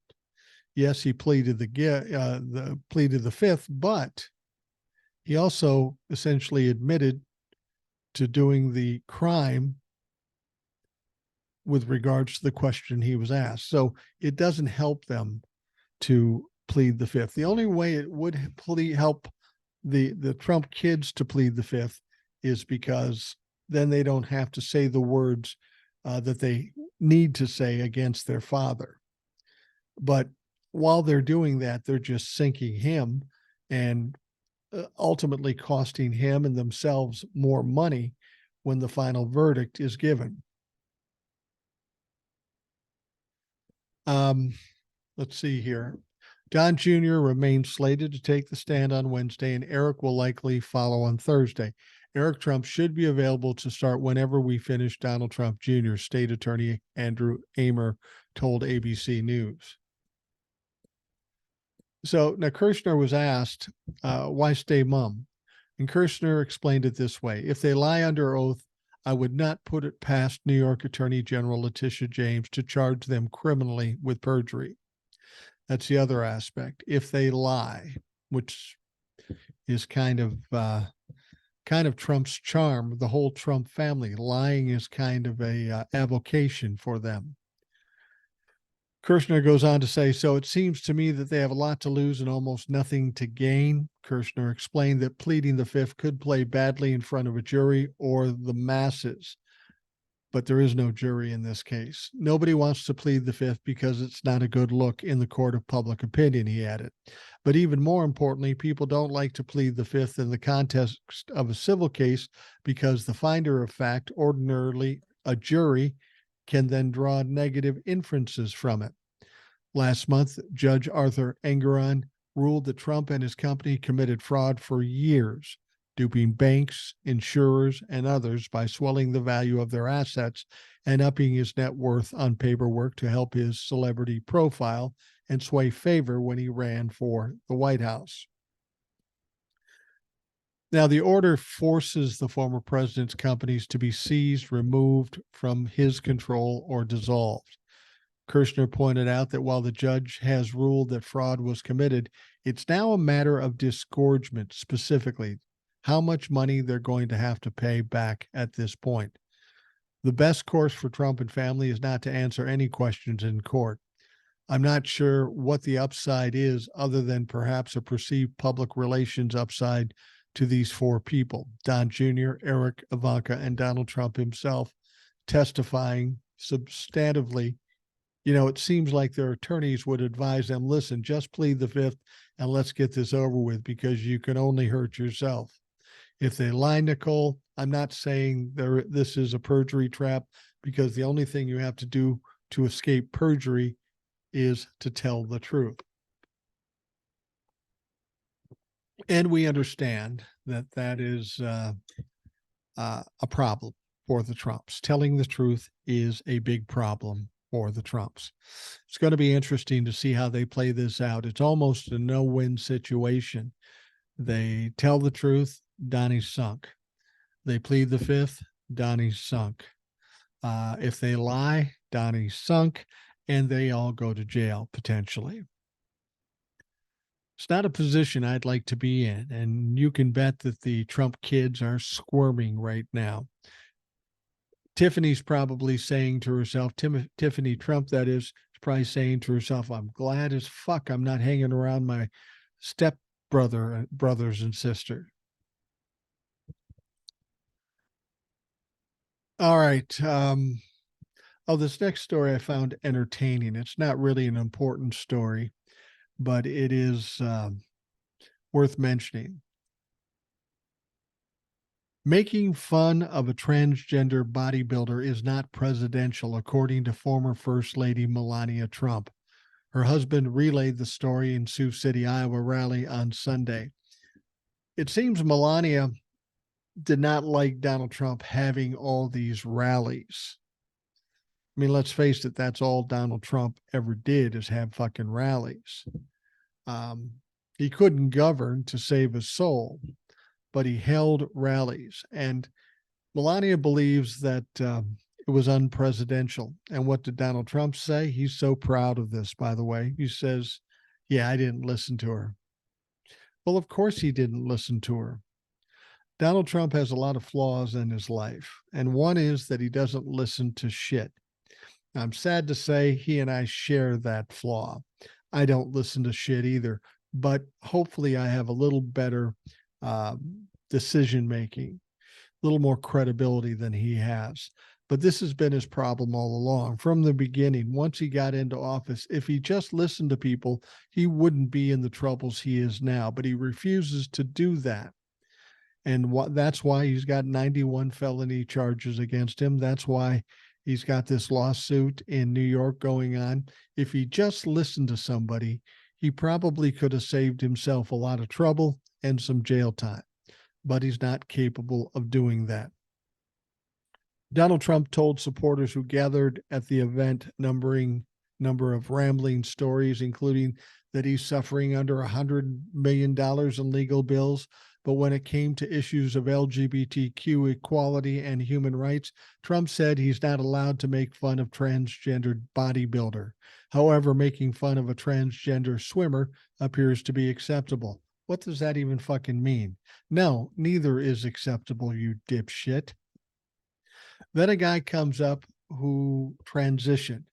Yes, he pleaded the fifth, but he also essentially admitted to doing the crime with regards to the question he was asked. So it doesn't help them to plead the fifth. The only way it would help the Trump kids to plead the fifth is because then they don't have to say the words that they need to say against their father. But while they're doing that, they're just sinking him and ultimately costing him and themselves more money when the final verdict is given. Let's see here. Don Jr. remains slated to take the stand on Wednesday, and Eric will likely follow on Thursday. Eric Trump should be available to start whenever we finish Donald Trump Jr., State Attorney Andrew Amer told ABC News. So now Kirshner was asked, why stay mum? And Kirshner explained it this way: if they lie under oath, I would not put it past New York Attorney General Letitia James to charge them criminally with perjury. That's the other aspect. If they lie, which is kind of Trump's charm, the whole Trump family, lying is kind of a avocation for them. Kirshner goes on to say, so it seems to me that they have a lot to lose and almost nothing to gain. Kirshner explained that pleading the fifth could play badly in front of a jury or the masses, but there is no jury in this case. Nobody wants to plead the fifth because it's not a good look in the court of public opinion, he added. But even more importantly, people don't like to plead the fifth in the context of a civil case because the finder of fact, ordinarily a jury, can then draw negative inferences from it. Last month, Judge Arthur Engoron ruled that Trump and his company committed fraud for years, duping banks, insurers, and others by swelling the value of their assets and upping his net worth on paperwork to help his celebrity profile and sway favor when he ran for the White House. Now, the order forces the former president's companies to be seized, removed from his control, or dissolved. Kirshner pointed out that while the judge has ruled that fraud was committed, it's now a matter of disgorgement, specifically how much money they're going to have to pay back at this point. The best course for Trump and family is not to answer any questions in court. I'm not sure what the upside is other than perhaps a perceived public relations upside to these four people: Don Jr., Eric, Ivanka, and Donald Trump himself, testifying substantively. You know, it seems like their attorneys would advise them, listen, just plead the fifth and let's get this over with because you can only hurt yourself. If they lie, Nicole, I'm not saying this is a perjury trap, because the only thing you have to do to escape perjury is to tell the truth. And we understand that that is a problem for the Trumps. Telling the truth is a big problem for the Trumps. It's going to be interesting to see how they play this out. It's almost a no-win situation. They tell the truth, Donnie's sunk. They plead the fifth, Donnie's sunk. If they lie, Donnie's sunk, and they all go to jail potentially. It's not a position I'd like to be in, and you can bet that the Trump kids are squirming right now. Tiffany's probably saying to herself, Tiffany Trump, that is probably saying to herself, I'm glad as fuck I'm not hanging around my brothers and sisters. All right. This next story I found entertaining. It's not really an important story, but it is worth mentioning. Making fun of a transgender bodybuilder is not presidential, according to former First Lady Melania Trump. Her husband relayed the story in Sioux City, Iowa rally on Sunday. It seems Melania did not like Donald Trump having all these rallies. I mean, let's face it, that's all Donald Trump ever did is have fucking rallies. He couldn't govern to save his soul, but he held rallies. And Melania believes that it was unpresidential. And what did Donald Trump say? He's so proud of this, by the way. He says, yeah, I didn't listen to her. Well, of course he didn't listen to her. Donald Trump has a lot of flaws in his life. And one is that he doesn't listen to shit. I'm sad to say he and I share that flaw. I don't listen to shit either, but hopefully I have a little better decision making, a little more credibility than he has. But this has been his problem all along from the beginning. Once he got into office, if he just listened to people, he wouldn't be in the troubles he is now. But he refuses to do that. And that's why he's got 91 felony charges against him. That's why he's got this lawsuit in New York going on. If he just listened to somebody, he probably could have saved himself a lot of trouble and some jail time. But he's not capable of doing that. Donald Trump told supporters who gathered at the event number of rambling stories, including that he's suffering under $100 million in legal bills. But when it came to issues of LGBTQ equality and human rights, Trump said he's not allowed to make fun of transgendered bodybuilder. However, making fun of a transgender swimmer appears to be acceptable. What does that even fucking mean? No, neither is acceptable, you dipshit. Then a guy comes up who transitioned.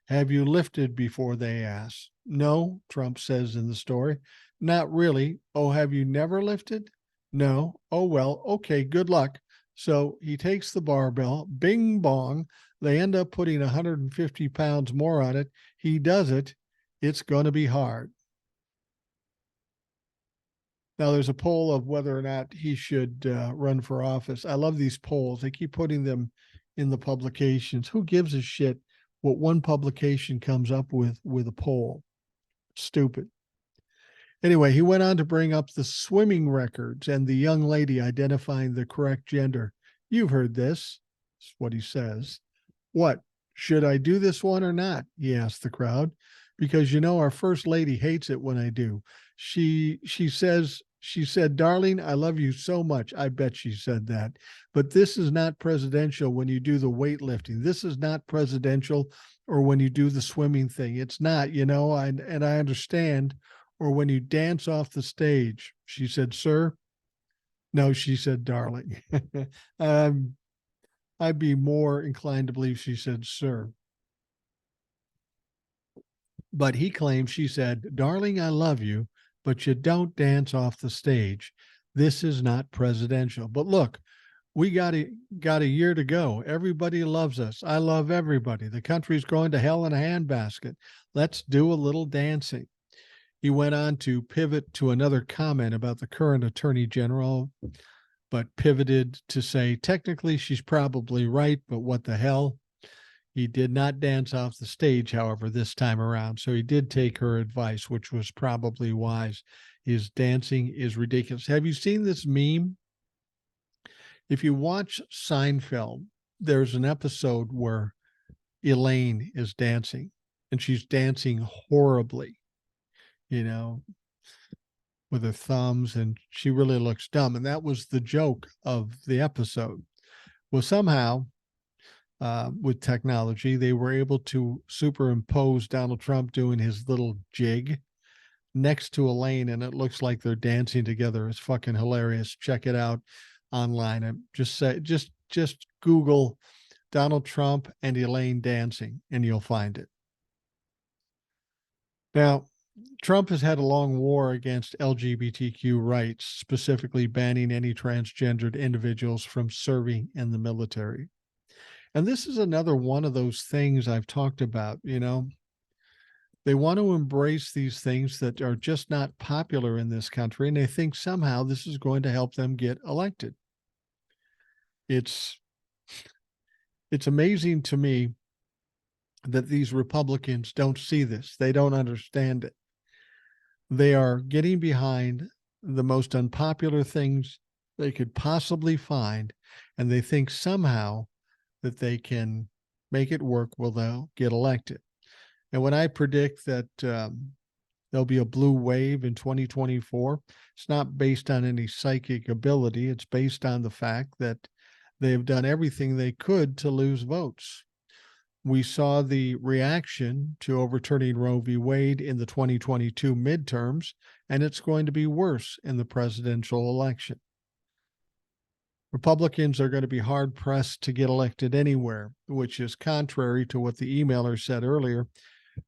Have you lifted before, they ask. No, Trump says in the story. Not really. Oh, have you never lifted? No. Oh, well, okay, good luck. So he takes the barbell, bing bong. They end up putting 150 pounds more on it. He does it. It's going to be hard. Now, there's a poll of whether or not he should run for office. I love these polls. They keep putting them in the publications. Who gives a shit what one publication comes up with a poll? Stupid. Anyway, he went on to bring up the swimming records and the young lady identifying the correct gender. You've heard this. That's what he says. What? Should I do this one or not? He asked the crowd. Because, our first lady hates it when I do. She said, darling, I love you so much. I bet she said that. But this is not presidential when you do the weightlifting. This is not presidential or when you do the swimming thing. It's not, and I understand. Or when you dance off the stage. She said, sir. No, she said, darling. I'd be more inclined to believe she said, sir. But he claims she said, darling, I love you, but you don't dance off the stage. This is not presidential. But look, we got a year to go. Everybody loves us. I love everybody. The country's going to hell in a handbasket. Let's do a little dancing. He went on to pivot to another comment about the current attorney general, but pivoted to say, technically, she's probably right, but what the hell? He did not dance off the stage, however, this time around. So he did take her advice, which was probably wise. His dancing is ridiculous. Have you seen this meme? If you watch Seinfeld, there's an episode where Elaine is dancing, and she's dancing horribly, with her thumbs, and she really looks dumb. And that was the joke of the episode. Well, somehow, with technology, they were able to superimpose Donald Trump doing his little jig next to Elaine, and it looks like they're dancing together. It's fucking hilarious. Check it out online. And just Google Donald Trump and Elaine dancing, and you'll find it. Now, Trump has had a long war against LGBTQ rights, specifically banning any transgendered individuals from serving in the military. And this is another one of those things I've talked about, They want to embrace these things that are just not popular in this country, and they think somehow this is going to help them get elected. It's amazing to me that these Republicans don't see this. They don't understand it. They are getting behind the most unpopular things they could possibly find, and they think somehow that they can make it work, they'll get elected. And when I predict that there'll be a blue wave in 2024, it's not based on any psychic ability. It's based on the fact that they've done everything they could to lose votes. We saw the reaction to overturning Roe v. Wade in the 2022 midterms, and it's going to be worse in the presidential election. Republicans are going to be hard-pressed to get elected anywhere, which is contrary to what the emailer said earlier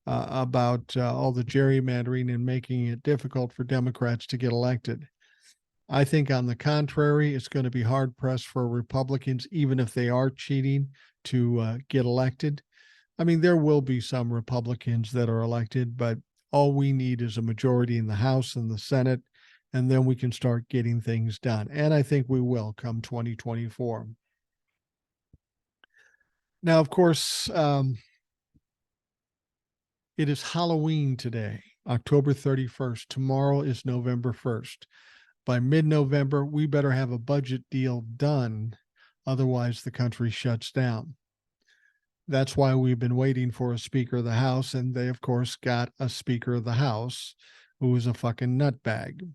about all the gerrymandering and making it difficult for Democrats to get elected. I think, on the contrary, it's going to be hard pressed for Republicans, even if they are cheating, to get elected. I mean, there will be some Republicans that are elected, but all we need is a majority in the House and the Senate, and then we can start getting things done. And I think we will come 2024. Now, of course, it is Halloween today, October 31st. Tomorrow is November 1st. By mid-November, we better have a budget deal done. Otherwise, the country shuts down. That's why we've been waiting for a Speaker of the House, and they, of course, got a Speaker of the House who is a fucking nutbag.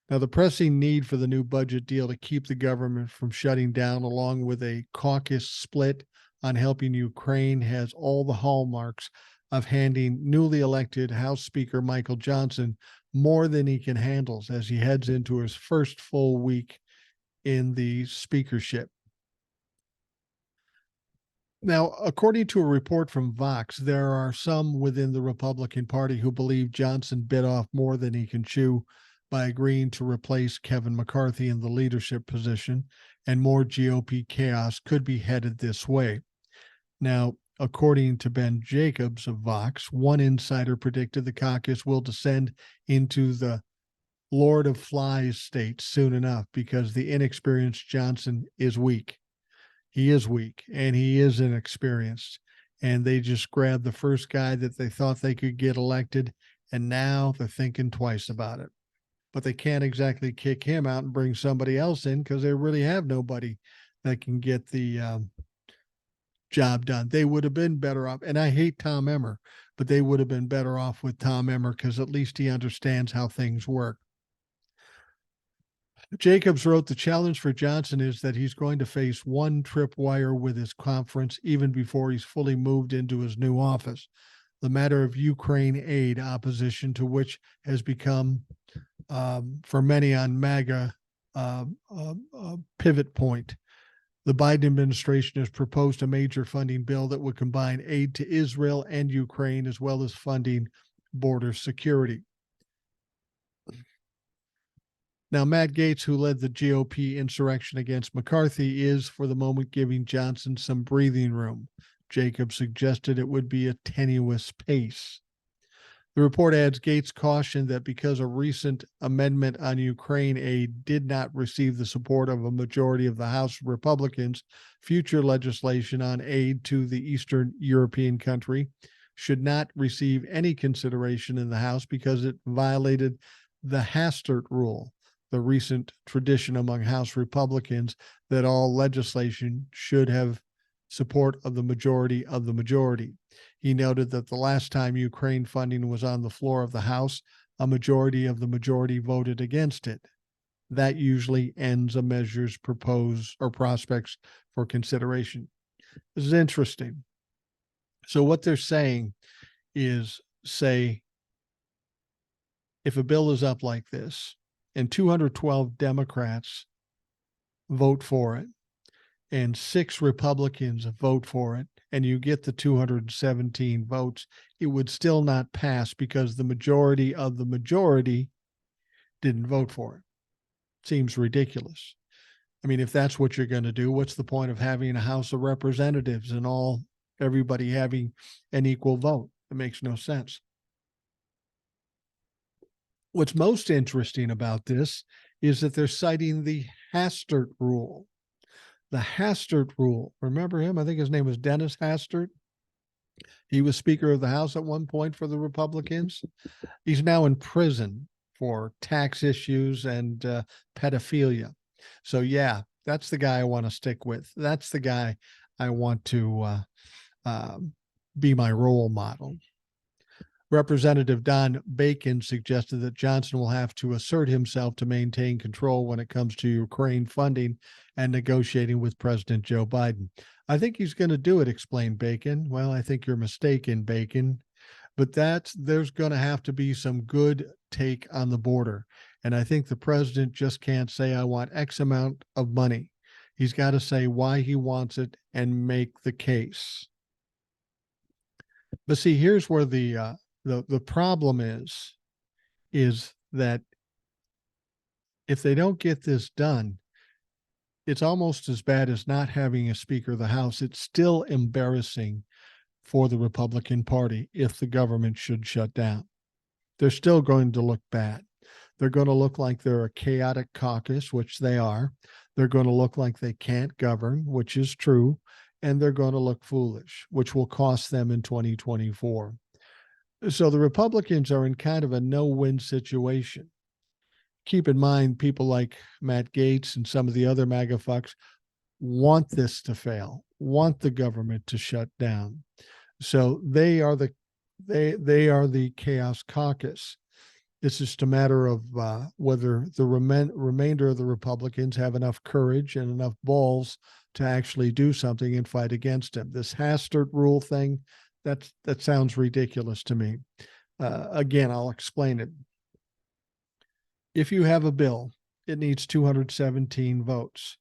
Now, the pressing need for the new budget deal to keep the government from shutting down, along with a caucus split on helping Ukraine, has all the hallmarks of handing newly elected House Speaker Michael Johnson more than he can handle as he heads into his first full week in the speakership. Now, according to a report from Vox, there are some within the Republican Party who believe Johnson bit off more than he can chew by agreeing to replace Kevin McCarthy in the leadership position, and more GOP chaos could be headed this way. Now, according to Ben Jacobs of Vox, one insider predicted the caucus will descend into the Lord of Flies state soon enough because the inexperienced Johnson is weak. He is weak and he is inexperienced. And they just grabbed the first guy that they thought they could get elected. And now they're thinking twice about it. But they can't exactly kick him out and bring somebody else in because they really have nobody that can get the job done. They would have been better off. And I hate Tom Emmer, but they would have been better off with Tom Emmer because at least he understands how things work. Jacobs wrote, the challenge for Johnson is that he's going to face one tripwire with his conference even before he's fully moved into his new office. The matter of Ukraine aid, opposition to which has become, for many on MAGA, a pivot point. The Biden administration has proposed a major funding bill that would combine aid to Israel and Ukraine, as well as funding border security. Now, Matt Gaetz, who led the GOP insurrection against McCarthy, is for the moment giving Johnson some breathing room. Jacob suggested it would be a tenuous pace. The report adds Gaetz cautioned that because a recent amendment on Ukraine aid did not receive the support of a majority of the House Republicans, future legislation on aid to the Eastern European country should not receive any consideration in the House because it violated the Hastert rule, the recent tradition among House Republicans that all legislation should have support of the majority of the majority. He noted that the last time Ukraine funding was on the floor of the House, a majority of the majority voted against it. That usually ends a measure's proposed or prospects for consideration. This is interesting. So what they're saying is, say, if a bill is up like this and 212 Democrats vote for it and 6 Republicans vote for it, and you get the 217 votes, it would still not pass because the majority of the majority didn't vote for it. Seems ridiculous. I mean, if that's what you're going to do, what's the point of having a House of Representatives and everybody having an equal vote? It makes no sense. What's most interesting about this is that they're citing the Hastert rule. The Hastert rule. Remember him? I think his name was Dennis Hastert. He was Speaker of the House at one point for the Republicans. He's now in prison for tax issues and pedophilia. So, yeah, that's the guy I want to stick with. That's the guy I want to be my role model. Representative Don Bacon suggested that Johnson will have to assert himself to maintain control when it comes to Ukraine funding and negotiating with President Joe Biden. I think he's going to do it, explained Bacon. Well, I think you're mistaken, Bacon. But there's going to have to be some good take on the border. And I think the president just can't say, I want X amount of money. He's got to say why he wants it and make the case. But see, here's where the problem is that if they don't get this done, it's almost as bad as not having a Speaker of the House. It's still embarrassing for the Republican Party if the government should shut down. They're still going to look bad. They're going to look like they're a chaotic caucus, which they are. They're going to look like they can't govern, which is true. And they're going to look foolish, which will cost them in 2024. So the Republicans are in kind of a no-win situation. Keep in mind, people like Matt Gaetz and some of the other MAGA fucks want this to fail, want the government to shut down. So they are the chaos caucus. It's just a matter of whether the remainder of the Republicans have enough courage and enough balls to actually do something and fight against him. This Hastert rule thing, that sounds ridiculous to me. Again, I'll explain it. If you have a bill, it needs 217 votes.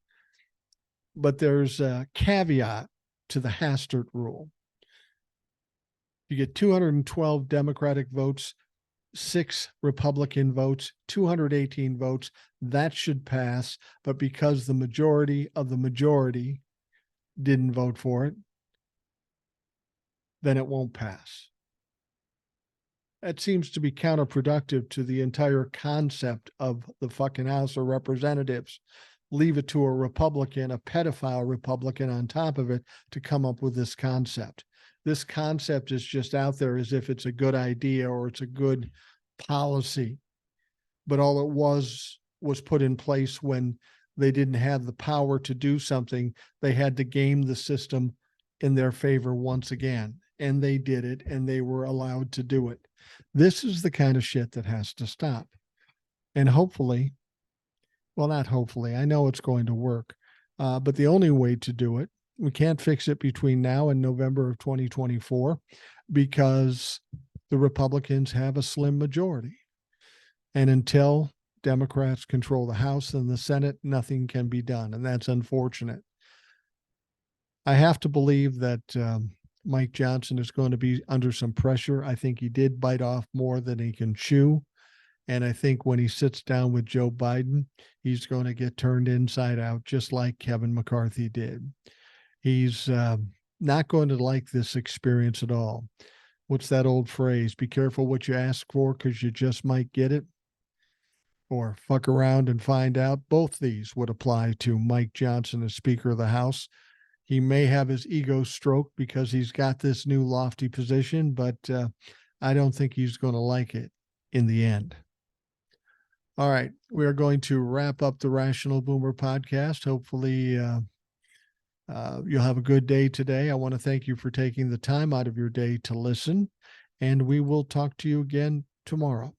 But there's a caveat to the Hastert rule. You get 212 Democratic votes, 6 Republican votes, 218 votes. That should pass. But because the majority of the majority didn't vote for it, then it won't pass. That seems to be counterproductive to the entire concept of the fucking House of Representatives. Leave it to a Republican, a pedophile Republican on top of it to come up with this concept. This concept is just out there as if it's a good idea or it's a good policy. But all it was put in place when they didn't have the power to do something. They had to game the system in their favor once again. And they did it, and they were allowed to do it. This is the kind of shit that has to stop. And hopefully, well, not hopefully, I know it's going to work, but the only way to do it, we can't fix it between now and November of 2024 because the Republicans have a slim majority. And until Democrats control the House and the Senate, nothing can be done. And that's unfortunate. I have to believe that Mike Johnson is going to be under some pressure. I think he did bite off more than he can chew. And I think when he sits down with Joe Biden, he's going to get turned inside out, just like Kevin McCarthy did. He's not going to like this experience at all. What's that old phrase? Be careful what you ask for because you just might get it. Or fuck around and find out. Both these would apply to Mike Johnson as Speaker of the House. He may have his ego stroked because he's got this new lofty position, but I don't think he's going to like it in the end. All right, we are going to wrap up the Rational Boomer podcast. Hopefully, you'll have a good day today. I want to thank you for taking the time out of your day to listen, and we will talk to you again tomorrow.